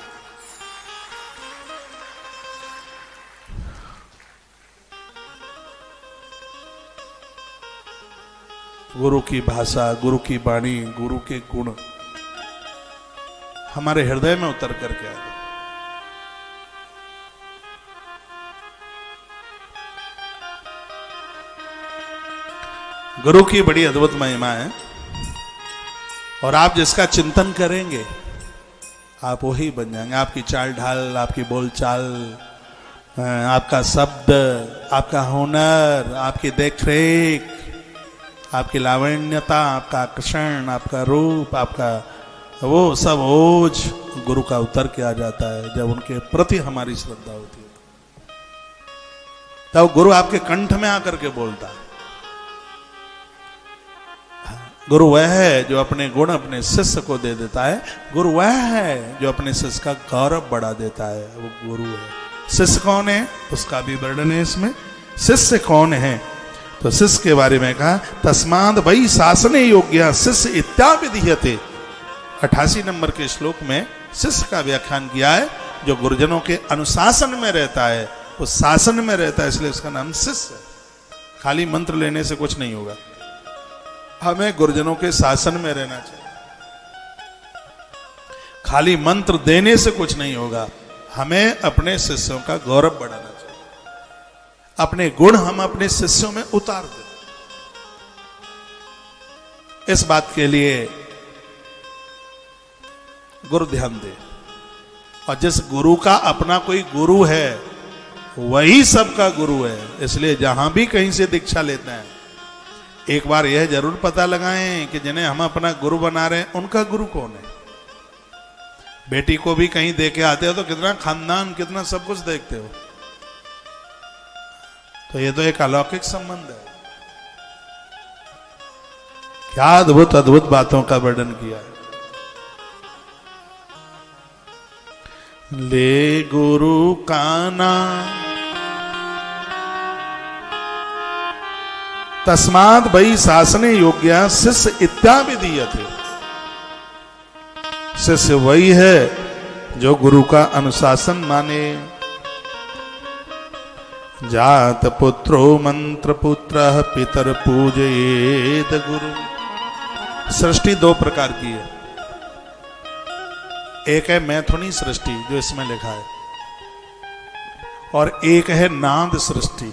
गुरु की भाषा, गुरु की वाणी, गुरु के गुण हमारे हृदय में उतर करके आ गए। गुरु की बड़ी अद्भुत महिमा है और आप जिसका चिंतन करेंगे आप वही बन जाएंगे। आपकी चाल ढाल, आपकी बोलचाल, आपका शब्द, आपका हुनर, आपकी देखरेख, आपकी लावण्यता, आपका आकर्षण, आपका रूप, आपका वो सब ओज गुरु का उतर के आ जाता है जब उनके प्रति हमारी श्रद्धा होती है। तब गुरु आपके कंठ में आकर के बोलता है। गुरु वह है जो अपने गुण अपने शिष्य को दे देता है। गुरु वह है जो अपने शिष्य का गौरव बढ़ा देता है, वो गुरु है। शिष्य कौन है उसका भी वर्णन है इसमें। शिष्य कौन है तो शिष्य के बारे में कहा तस्माद वही शासने योग्य शिष्य इत्याविधीयते। 88 नंबर के श्लोक में शिष्य का व्याख्यान किया है। जो गुरुजनों के अनुशासन में रहता है, उस शासन में रहता है, इसलिए उसका नाम शिष्य है। खाली मंत्र लेने से कुछ नहीं होगा, हमें गुरुजनों के शासन में रहना चाहिए। खाली मंत्र देने से कुछ नहीं होगा, हमें अपने शिष्यों का गौरव बढ़ाना चाहिए। अपने गुण हम अपने शिष्यों में उतार दें। इस बात के लिए गुरु ध्यान दे। और जिस गुरु का अपना कोई गुरु है वही सबका गुरु है। इसलिए जहां भी कहीं से दीक्षा लेते हैं एक बार यह जरूर पता लगाएं कि जिन्हें हम अपना गुरु बना रहे हैं उनका गुरु कौन है। बेटी को भी कहीं दे के आते हो तो कितना खानदान, कितना सब कुछ देखते हो। तो ये तो एक अलौकिक संबंध है। क्या अद्भुत अद्भुत बातों का वर्णन किया है। ले गुरु का नाम तस्माद वही शासने योग्य शिष्य इत्याविधीयते। शिष्य वही है जो गुरु का अनुशासन माने। जात पुत्रो मंत्र पुत्र पितर पूजयेत गुरु। सृष्टि दो प्रकार की है। एक है मैथुनी सृष्टि जो इसमें लिखा है, और एक है नाद सृष्टि।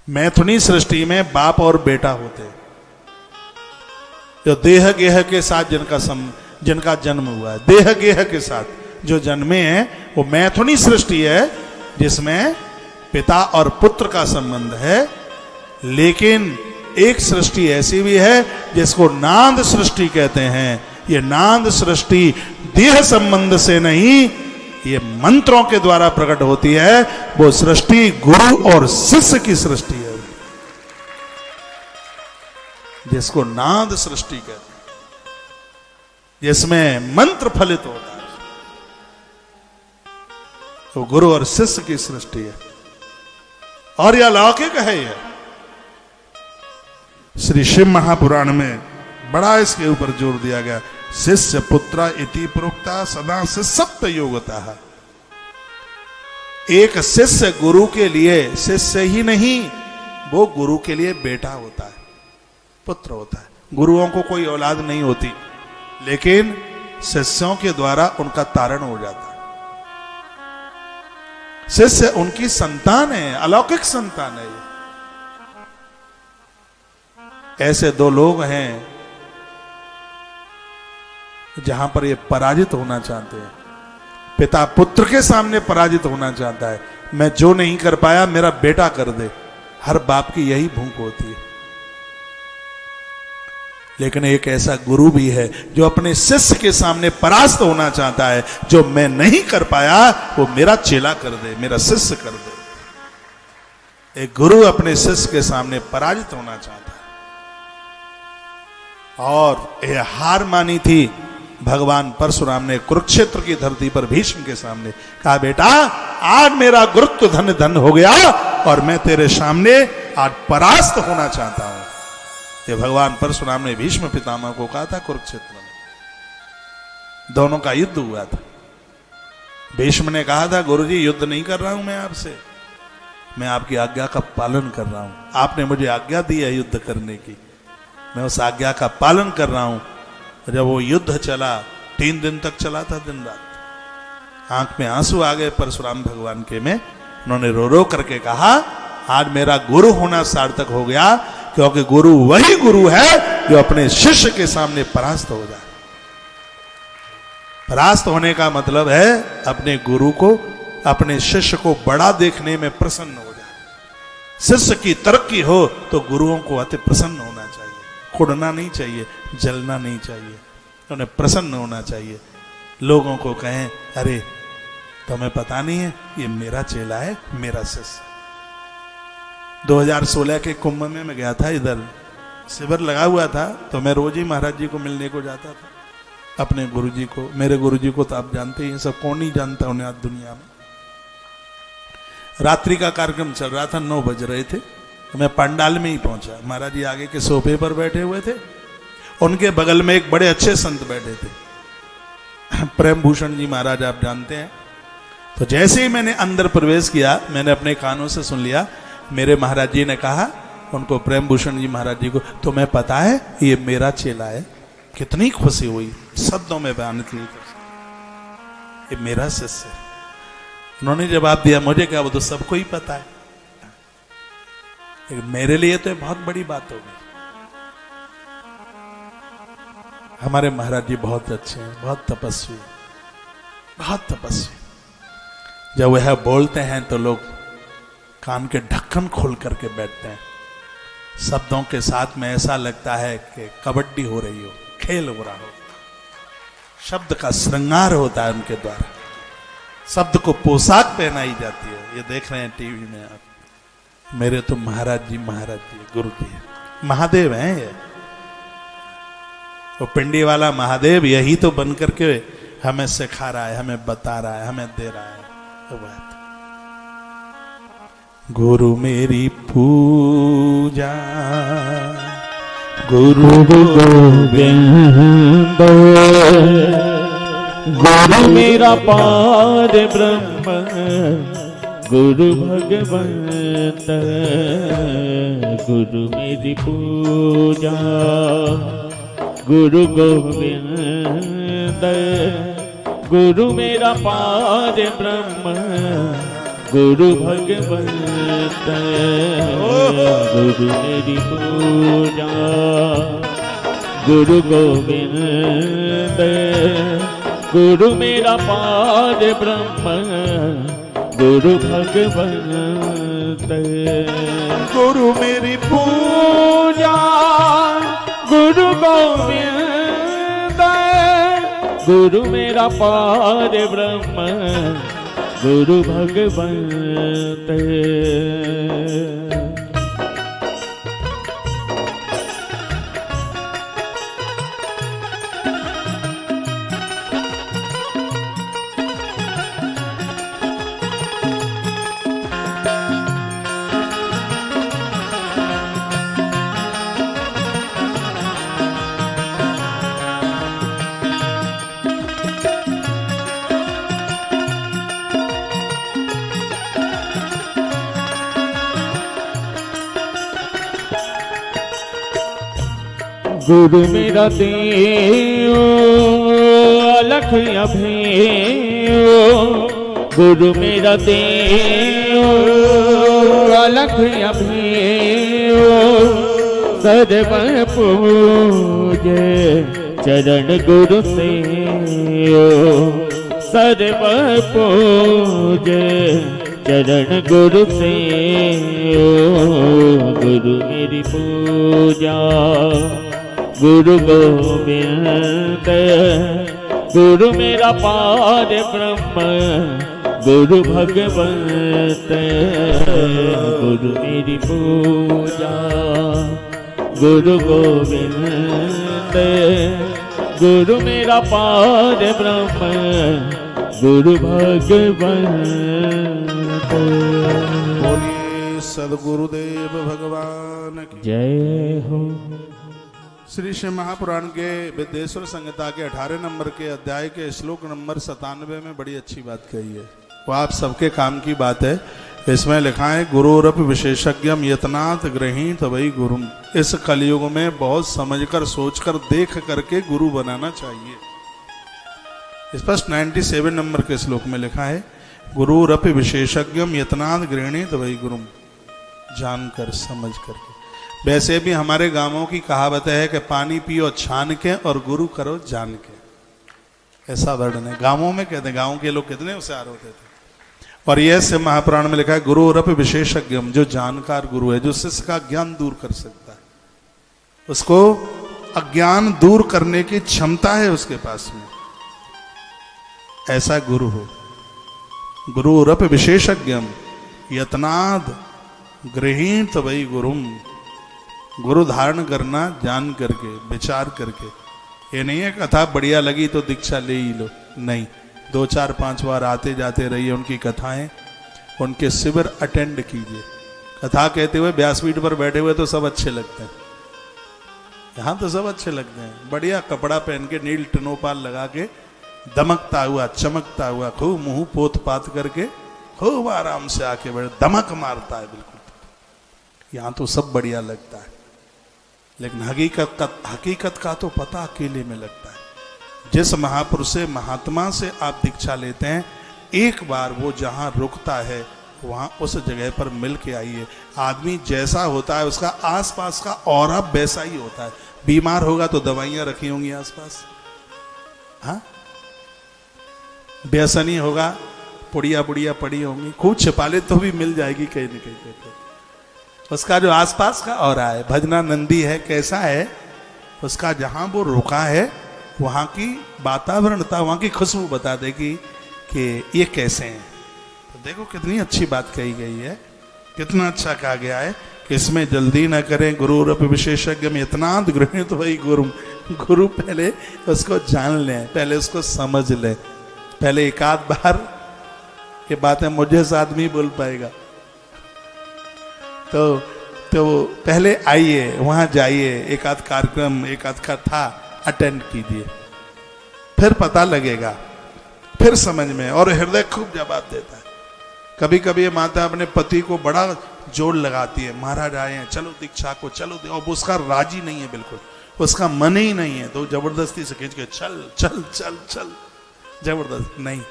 मैथुनी सृष्टि में बाप और बेटा होते हैं, जो देह गेह के साथ जिनका जन्म हुआ है, देह गेह के साथ जो जन्मे हैं, वो मैथुनी सृष्टि है जिसमें पिता और पुत्र का संबंध है। लेकिन एक सृष्टि ऐसी भी है जिसको नाद सृष्टि कहते हैं। ये नाद सृष्टि देह संबंध से नहीं, ये मंत्रों के द्वारा प्रकट होती है। वो सृष्टि गुरु और शिष्य की सृष्टि है, जिसको नाद सृष्टि कहते हैं, जिसमें मंत्र फलित होता है। तो गुरु और शिष्य की सृष्टि है और यह अलौकिक है। यह श्री शिव महापुराण में बड़ा इसके ऊपर जोर दिया गया। शिष्य पुत्र इति प्रोक्ता सदा से सप्त योगता। एक शिष्य गुरु के लिए शिष्य ही नहीं, वो गुरु के लिए बेटा होता है, पुत्र होता है। गुरुओं को कोई औलाद नहीं होती, लेकिन शिष्यों के द्वारा उनका तारण हो जाता है। शिष्य उनकी संतान है, अलौकिक संतान है। ऐसे दो लोग हैं जहां पर ये पराजित होना चाहते हैं। पिता पुत्र के सामने पराजित होना चाहता है, मैं जो नहीं कर पाया मेरा बेटा कर दे। हर बाप की यही भूख होती है। लेकिन एक ऐसा गुरु भी है जो अपने शिष्य के सामने परास्त होना चाहता है। जो मैं नहीं कर पाया वो मेरा चेला कर दे, मेरा शिष्य कर दे। एक गुरु अपने शिष्य के सामने पराजित होना चाहता है। और यह हार मानी थी भगवान परशुराम ने कुरुक्षेत्र की धरती पर भीष्म के सामने। कहा बेटा आज मेरा गुरुत्व धन धन हो गया और मैं तेरे सामने आज परास्त होना चाहता हूं। ये भगवान परशुराम ने भीष्म पितामह को कहा था कुरुक्षेत्र में। दोनों का युद्ध हुआ था। भीष्म ने कहा था गुरुजी युद्ध नहीं कर रहा हूं मैं आपसे, मैं आपकी आज्ञा का पालन कर रहा हूं। आपने मुझे आज्ञा दी है युद्ध करने की, मैं उस आज्ञा का पालन कर रहा हूं। जब वो युद्ध चला 3 दिन तक चला था, दिन रात। आंख में आंसू आ गए परशुराम भगवान के में। उन्होंने रो रो करके कहा आज मेरा गुरु होना सार्थक हो गया, क्योंकि गुरु वही गुरु है जो अपने शिष्य के सामने परास्त हो जाए। परास्त होने का मतलब है अपने गुरु को, अपने शिष्य को बड़ा देखने में प्रसन्न हो जाए। शिष्य की तरक्की हो तो गुरुओं को अति प्रसन्न होना चाहिए, कुड़ना नहीं चाहिए, जलना नहीं चाहिए, उन्हें प्रसन्न होना चाहिए। लोगों को कहें अरे तुम्हें पता नहीं है ये मेरा चेला है, मेरा शिष्य। 2016 के कुंभ में मैं गया था, इधर शिविर लगा हुआ था, तो मैं रोज ही महाराज जी को मिलने को जाता था, अपने गुरुजी को। मेरे गुरुजी को तो आप जानते ही, सब कौन नहीं जानता उन्हें आज दुनिया में। रात्रि का कार्यक्रम चल रहा था, 9 बज रहे थे, मैं पंडाल में ही पहुंचा। महाराज जी आगे के सोफे पर बैठे हुए थे, उनके बगल में एक बड़े अच्छे संत बैठे थे, प्रेम भूषण जी महाराज, आप जानते हैं। तो जैसे ही मैंने अंदर प्रवेश किया, मैंने अपने कानों से सुन लिया, मेरे महाराज जी ने कहा उनको, प्रेम भूषण जी महाराज जी को, तुम्हें पता है ये मेरा चेला है। कितनी खुशी हुई, शब्दों में बयान नहीं कर सकते, ये मेरा शिष्य है। उन्होंने जवाब दिया मुझे क्या, वो तो सबको ही पता है, लेकिन मेरे लिए तो बहुत बड़ी बात हो गई। हमारे महाराज जी बहुत अच्छे हैं, बहुत तपस्वी, बहुत तपस्वी। जब वह बोलते हैं तो लोग कान के ढक्कन खोल करके बैठते हैं। शब्दों के साथ में ऐसा लगता है कि कबड्डी हो रही हो, खेल हो रहा हो। शब्द का श्रृंगार होता है उनके द्वारा, शब्द को पोशाक पहनाई जाती है। ये देख रहे हैं टीवी में आप, मेरे तो महाराज जी गुरु जी महादेव हैं। ये वो पिंडी वाला महादेव यही तो बन करके हमें सिखा रहा है, हमें बता रहा है, हमें दे रहा है। तो बात गुरु मेरी पूजा, गुरु गोविंद, गुरु मेरा पार ब्रह्म, गुरु भगवंत, गुरु मेरी पूजा, गुरु गोविंद, गुरु मेरा पार ब्रह्म, गुरु भगवंत, गुरु मेरी पूजा, गुरु गोविंद, गुरु मेरा पार ब्रह्म, गुरु भगवंत, गुरु मेरी पूजा, गुरु गोविंद, गुरु मेरा पार ब्रह्म, गुरु भगवंत। गुरु मेरा देव अलख अभेय, गुरु मेरा देव अलख अभेय, सर्व पूजे चरण गुरु सेयो, सर्व पूजे चरण गुरु से ओ गुरु मेरी पूजा। गुरु गोविंद गुरु मेरा पार ब्रह्म गुरु भगवंत गुरु मेरी पूजा। गुरु गोविंद गुरु मेरा पार ब्रह्म गुरु भगवंत। बोलिए सदगुरुदेव भगवान की जय हो। श्री शिव महापुराण के विद्येश्वर संहिता के 18 नंबर के अध्याय के श्लोक नंबर 97 में बड़ी अच्छी बात कही है। वो आप सबके काम की बात है। इसमें लिखा है गुरुरप विशेषज्ञम यतनात् गृहीत वही गुरुम। इस कलयुग में बहुत समझकर सोचकर देख करके गुरु बनाना चाहिए। स्पष्ट 97 नंबर के श्लोक में लिखा है गुरुरप विशेषज्ञम यतनात् गृहीत वही गुरुम। जानकर समझ करके। वैसे भी हमारे गांवों की कहावत है कि पानी पियो छान के और गुरु करो जान के। ऐसा वर्णन है गांवों में। कहते हैं गांव के लोग कितने होशियार होते थे। और यह से महापुराण में लिखा है गुरुरप विशेषज्ञम, जो जानकार गुरु है, जो शिष्य का ज्ञान दूर कर सकता है, उसको अज्ञान दूर करने की क्षमता है उसके पास में, ऐसा गुरु हो। गुरुरप विशेषज्ञम यतनाद गृहीत वही गुरुम। गुरु धारण करना जान करके, विचार करके। ये नहीं है कथा बढ़िया लगी तो दीक्षा ले ही लो, नहीं। 2 4 5 बार आते जाते रहिए, उनकी कथाएं, उनके शिविर अटेंड कीजिए। कथा कहते हुए व्यासपीठ पर बैठे हुए तो सब अच्छे लगते हैं, यहाँ तो सब अच्छे लगते हैं। बढ़िया कपड़ा पहन के नील टनोपाल लगा के दमकता हुआ चमकता हुआ खूब मुंह पोत पात करके खूब आराम से आके बैठे, दमक मारता है बिल्कुल। यहाँ तो सब बढ़िया लगता है, लेकिन हकीकत का तो पता अकेले में लगता है। जिस महापुरुष से, महात्मा से आप दीक्षा लेते हैं, एक बार वो जहां रुकता है वहां उस जगह पर मिल के आइए। आदमी जैसा होता है उसका आसपास का ऑरा वैसा ही होता है। बीमार होगा तो दवाइयां रखी होंगी आसपास, हाँ। व्यसनी होगा, पुड़िया पुड़िया पड़ी होंगी, खूब छिपा ले तो भी मिल जाएगी कहीं न कहीं। उसका जो आसपास का ऑरा है, भजनानंदी है, कैसा है उसका, जहां वो रुका है वहां की वातावरणता, वहां की खुशबू बता देगी कि ये कैसे हैं। तो देखो कितनी अच्छी बात कही गई है, कितना अच्छा कहा गया है कि इसमें जल्दी न करें। गुरुरप विशेषज्ञ में इतना गृहीत वही गुरु। गुरु पहले उसको जान लें, पहले उसको समझ लें, पहले एक आध बार ये बातें मुझे से आदमी बोल पाएगा। तो पहले आइए, वहां जाइए, एक आध कार्यक्रम, एक आध कथा अटेंड कीजिए, फिर पता लगेगा, फिर समझ में। और हृदय खूब जवाब देता है। कभी कभी ये माता अपने पति को बड़ा जोर लगाती है, महाराज आए हैं, चलो दीक्षा को, चलो। और उसका राजी नहीं है बिल्कुल, उसका मन ही नहीं है, तो जबरदस्ती से खींच के चल चल चल चल, जबरदस्ती नहीं,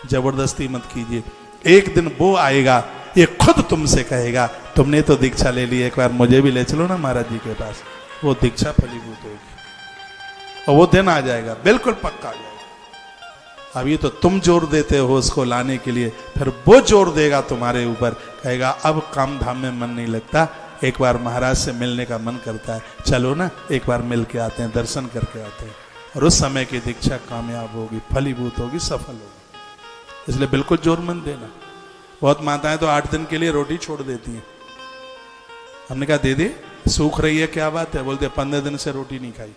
जबरदस्ती मत कीजिए। एक दिन वो आएगा, ये खुद तुमसे कहेगा तुमने तो दीक्षा ले ली, एक बार मुझे भी ले चलो ना महाराज जी के पास। वो दीक्षा फलीभूत होगी और वो दिन आ जाएगा, बिल्कुल पक्का आ जाएगा। अभी तो तुम जोर देते हो उसको लाने के लिए, फिर वो जोर देगा तुम्हारे ऊपर, कहेगा अब काम धाम में मन नहीं लगता, एक बार महाराज से मिलने का मन करता है, चलो ना एक बार मिल के आते हैं, दर्शन करके आते हैं। और उस समय की दीक्षा कामयाब होगी, फलीभूत होगी, सफल होगी। इसलिए बिल्कुल जोर मत देना। बहुत माताएं तो 8 दिन के लिए रोटी छोड़ देती हैं। हमने कहा दीदी सूख रही है, क्या बात है? बोलते 15 दिन से रोटी नहीं खाई।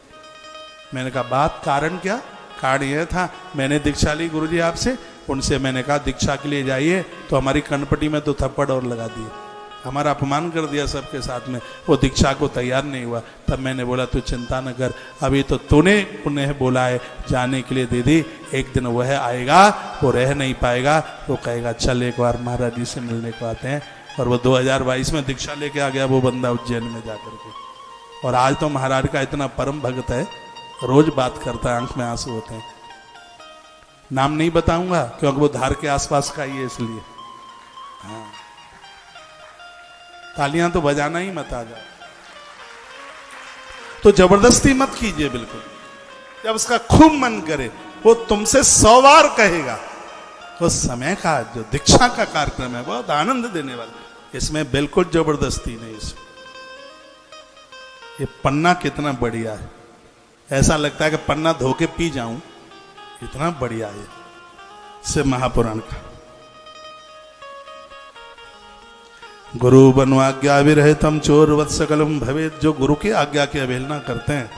मैंने कहा बात, कारण क्या? कारण यह था, मैंने दीक्षा ली गुरुजी आपसे, उनसे मैंने कहा दीक्षा के लिए जाइए, तो हमारी कनपटी में तो थप्पड़ और लगा दिए, हमारा अपमान कर दिया सबके साथ में, वो दीक्षा को तैयार नहीं हुआ। तब मैंने बोला तू चिंता न कर, अभी तो तूने उन्हें बोला है जाने के लिए दीदी, एक दिन वह आएगा, वो रह नहीं पाएगा, वो कहेगा चल एक बार महाराज जी से मिलने को आते हैं। और वो 2022 में दीक्षा लेके आ गया वो बंदा उज्जैन में जाकर के। और आज तो महाराज का इतना परम भक्त है, रोज बात करता है, आंख में आंसू होते हैं। नाम नहीं बताऊंगा क्योंकि वो धार के आसपास का ही है, इसलिए। हाँ, तालियां तो बजाना ही मत आ जाए। तो जबरदस्ती मत कीजिए बिल्कुल। जब उसका खूब मन करे, वो तुमसे 100 बार कहेगा, उस समय का जो दीक्षा का कार्यक्रम है बहुत आनंद देने वाला। इसमें बिल्कुल जबरदस्ती नहीं। इसमें ये पन्ना कितना बढ़िया है, ऐसा लगता है कि पन्ना धो के पी जाऊं, इतना बढ़िया है शिव महापुराण का। गुरु बनु आज्ञा विरहितम चोर वत्सकलम भवेत। जो गुरु की आज्ञा की अवहेलना करते हैं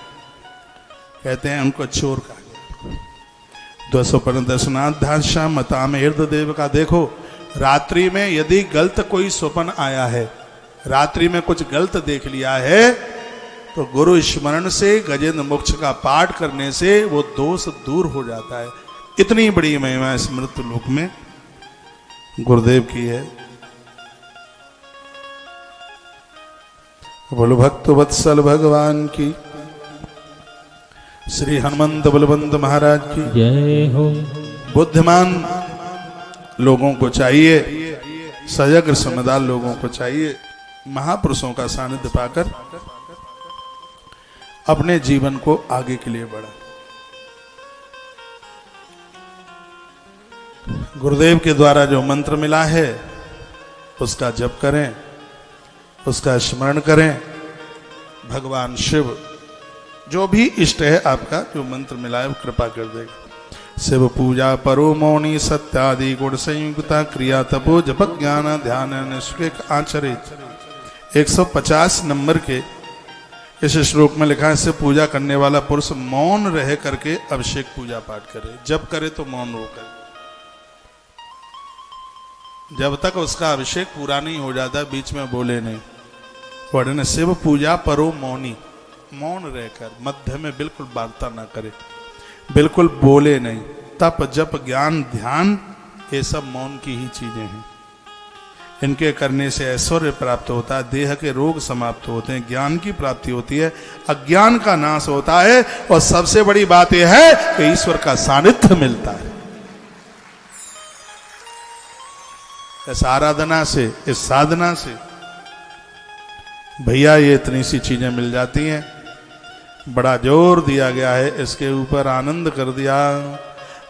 कहते हैं उनको चोर कहा गया। 215 मता में हृदय देव का। देखो रात्रि में यदि गलत कोई स्वप्न आया है, रात्रि में कुछ गलत देख लिया है, तो गुरु स्मरण से गजेंद्र मोक्ष का पाठ करने से वो दोष दूर हो जाता है। इतनी बड़ी महिमा इस मृत्यु लोक में गुरुदेव की है। बोलो भक्त वत्सल भगवान की, श्री हनुमंत बलवंत महाराज की जय हो। बुद्धिमान लोगों को चाहिए, सजग समझदार लोगों को चाहिए महापुरुषों का सानिध्य पाकर अपने जीवन को आगे के लिए बढ़ा। गुरुदेव के द्वारा जो मंत्र मिला है उसका जप करें, उसका स्मरण करें। भगवान शिव जो भी इष्ट है आपका, जो मंत्र मिला है वो कृपा कर देगा। शिव पूजा परो मौनी सत्यादि गुण संयुक्ता क्रिया तपो जप ज्ञान ध्यान निष्कृत आचरित। 150 नंबर के इस श्लोक में लिखा है शिव पूजा करने वाला पुरुष मौन रह करके अभिषेक पूजा पाठ करे। जब करे तो मौन रो करे, जब तक उसका अभिषेक पूरा नहीं हो जाता बीच में बोले नहीं। पढ़ने शिव पूजा परो मौनी, मौन रहकर मध्य में बिल्कुल वार्ता ना करे, बिल्कुल बोले नहीं। तप जप ज्ञान ध्यान ये सब मौन की ही चीजें हैं। इनके करने से ऐश्वर्य प्राप्त होता है, देह के रोग समाप्त होते हैं, ज्ञान की प्राप्ति होती है, अज्ञान का नाश होता है, और सबसे बड़ी बात यह है कि ईश्वर का सानिध्य मिलता है। इस आराधना से, इस साधना से भैया ये इतनी सी चीजें मिल जाती हैं। बड़ा जोर दिया गया है इसके ऊपर, आनंद कर दिया।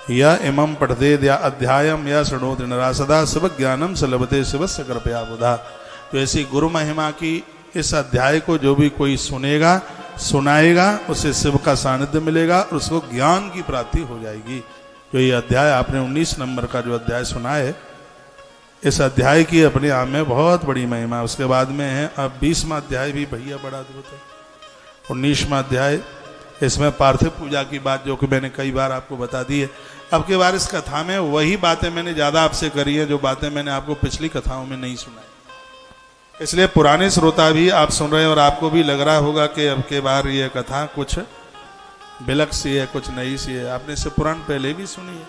या इमं पठते या अध्यायम या शृणोति नरा सदा शिव ज्ञानम स लभते शिवस्य कृपया बुधा। तो ऐसी गुरु महिमा की इस अध्याय को जो भी कोई सुनेगा सुनाएगा उसे शिव का सानिध्य मिलेगा और उसको ज्ञान की प्राप्ति हो जाएगी। जो ये अध्याय आपने 19 नंबर का जो अध्याय सुना है, इस अध्याय की अपने आप में बहुत बड़ी महिमा। उसके बाद में है अब 20वां अध्याय भी भैया बड़ा अद्भुत है। 19वां अध्याय, इसमें पार्थिव पूजा की बात जो कि मैंने कई बार आपको बता दी है। अब के बार इस कथा में वही बातें मैंने ज़्यादा आपसे करी है जो बातें मैंने आपको पिछली कथाओं में नहीं सुनाई। इसलिए पुराने श्रोता भी आप सुन रहे हैं और आपको भी लग रहा होगा कि अब के बार ये कथा कुछ बिलक सी है, कुछ नई सी है। आपने इससे पुराण पहले भी सुनी है,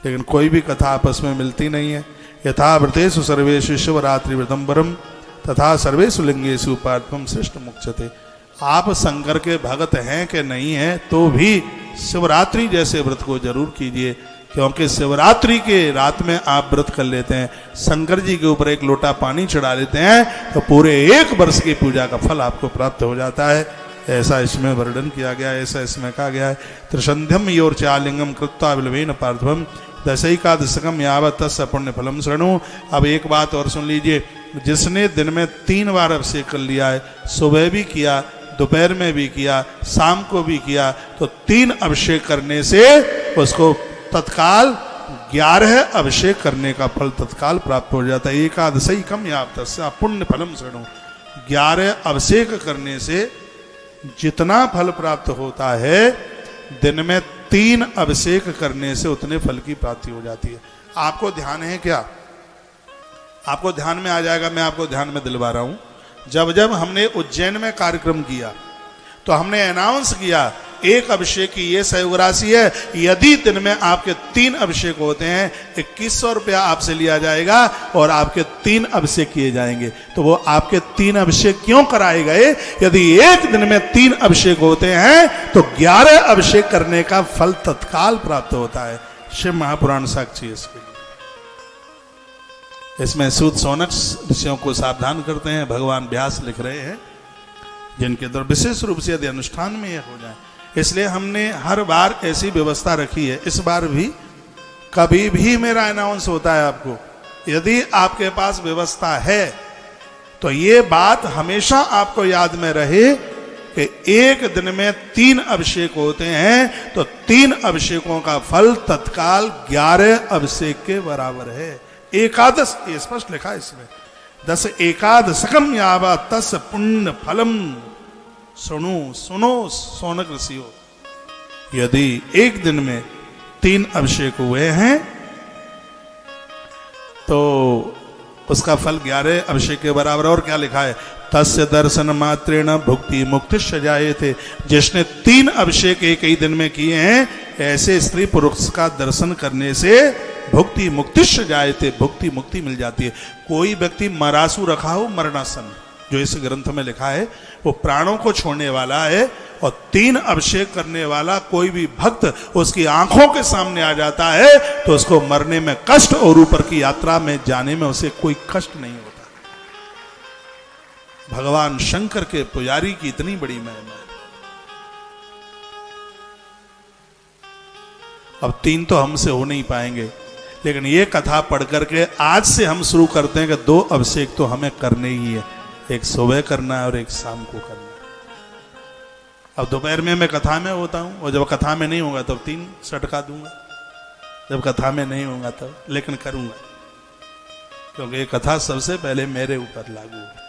लेकिन कोई भी कथा आपस में मिलती नहीं है। यथा व्रतेषु सर्वेषु शिवरात्रि व्रतम्बरम तथा सर्वेषु लिंगेषु पार्थम श्रेष्ठ मुच्यते। आप शंकर के भक्त हैं कि नहीं हैं, तो भी शिवरात्रि जैसे व्रत को जरूर कीजिए, क्योंकि शिवरात्रि के रात में आप व्रत कर लेते हैं, शंकर जी के ऊपर एक लोटा पानी चढ़ा लेते हैं, तो पूरे 1 वर्ष की पूजा का फल आपको प्राप्त हो जाता है। ऐसा इसमें वर्णन किया गया है, ऐसा इसमें कहा गया है। त्रिसंध्यम योर्चालिंगम कृत्वा विलवेन पार्थवम दशैका दशकम यावत तस्य पुण्य फलम शृणु। अब एक बात और सुन लीजिए, जिसने दिन में 3 बार अभिषेक कर लिया है, सुबह भी किया, दोपहर में भी किया, शाम को भी किया, तो 3 अभिषेक करने से उसको तत्काल 11 अभिषेक करने का फल तत्काल प्राप्त हो जाता है। एकादशी कम यावत पुण्य फलम शृणु। 11 अभिषेक करने से जितना फल प्राप्त होता है, दिन में 3 अभिषेक करने से उतने फल की प्राप्ति हो जाती है। आपको ध्यान है क्या? आपको ध्यान में आ जाएगा, मैं आपको ध्यान में दिलवा रहा हूं। जब जब हमने उज्जैन में कार्यक्रम किया तो हमने अनाउंस किया 1 अभिषेक की ये सहयोग राशि है, यदि दिन में आपके 3 अभिषेक होते हैं 2100 रुपया आपसे लिया जाएगा और आपके 3 अभिषेक किए जाएंगे। तो वो आपके 3 अभिषेक क्यों कराए गए? यदि एक दिन में 3 अभिषेक होते हैं तो 11 अभिषेक करने का फल तत्काल प्राप्त होता है। शिव महापुराण साक्षी इसके लिए। इसमें सूत सौनक ऋषियों को सावधान करते हैं, भगवान व्यास लिख रहे हैं, जिनके द्वारा विशेष रूप से यदि अनुष्ठान में यह हो जाए, इसलिए हमने हर बार ऐसी व्यवस्था रखी है। इस बार भी कभी भी मेरा अनाउंस होता है आपको, यदि आपके पास व्यवस्था है तो ये बात हमेशा आपको याद में रहे कि एक दिन में 3 अभिषेक होते हैं, तो 3 अभिषेकों का फल तत्काल 11 अभिषेक के बराबर है। एकादश, ये स्पष्ट लिखा है इसमें, 10 एकादशकम यावा तस् पुण्य फलम सुनो सुनो सोनक ऋषियो। यदि एक दिन में 3 अभिषेक हुए हैं तो उसका फल 11 अभिषेक के बराबर। और क्या लिखा है, तस्य दर्शन मात्रेण भुक्ति मुक्ति सजाए थे। जिसने 3 अभिषेक एक ही दिन में किए हैं, ऐसे स्त्री पुरुष का दर्शन करने से भुक्ति मुक्ति सजाए थे, भुक्ति मुक्ति मिल जाती है। कोई व्यक्ति मरासु रखा हो, मरणासन, जो इस ग्रंथ में लिखा है, वो प्राणों को छोड़ने वाला है, और 3 अभिषेक करने वाला कोई भी भक्त उसकी आंखों के सामने आ जाता है तो उसको मरने में कष्ट और ऊपर की यात्रा में जाने में उसे कोई कष्ट नहीं होता। भगवान शंकर के पुजारी की इतनी बड़ी महिमा है। अब 3 तो हमसे हो नहीं पाएंगे, लेकिन ये कथा पढ़ करके आज से हम शुरू करते हैं कि 2 अभिषेक तो हमें करने ही है, एक सुबह करना है और एक शाम को करना है। अब दोपहर में मैं कथा में होता हूं, और जब कथा में नहीं होगा तब 3 सटका दूंगा, जब कथा में नहीं होगा तब, लेकिन करूंगा, क्योंकि ये कथा सबसे पहले मेरे ऊपर लागू होती है।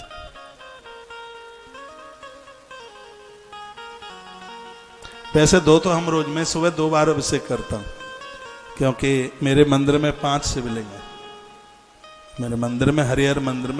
वैसे 2 तो हम रोज में सुबह 2 बार अभिषेक करता हूं, क्योंकि मेरे मंदिर में 5 शिवलिंग है। मेरे मंदिर में, हरिहर मंदिर में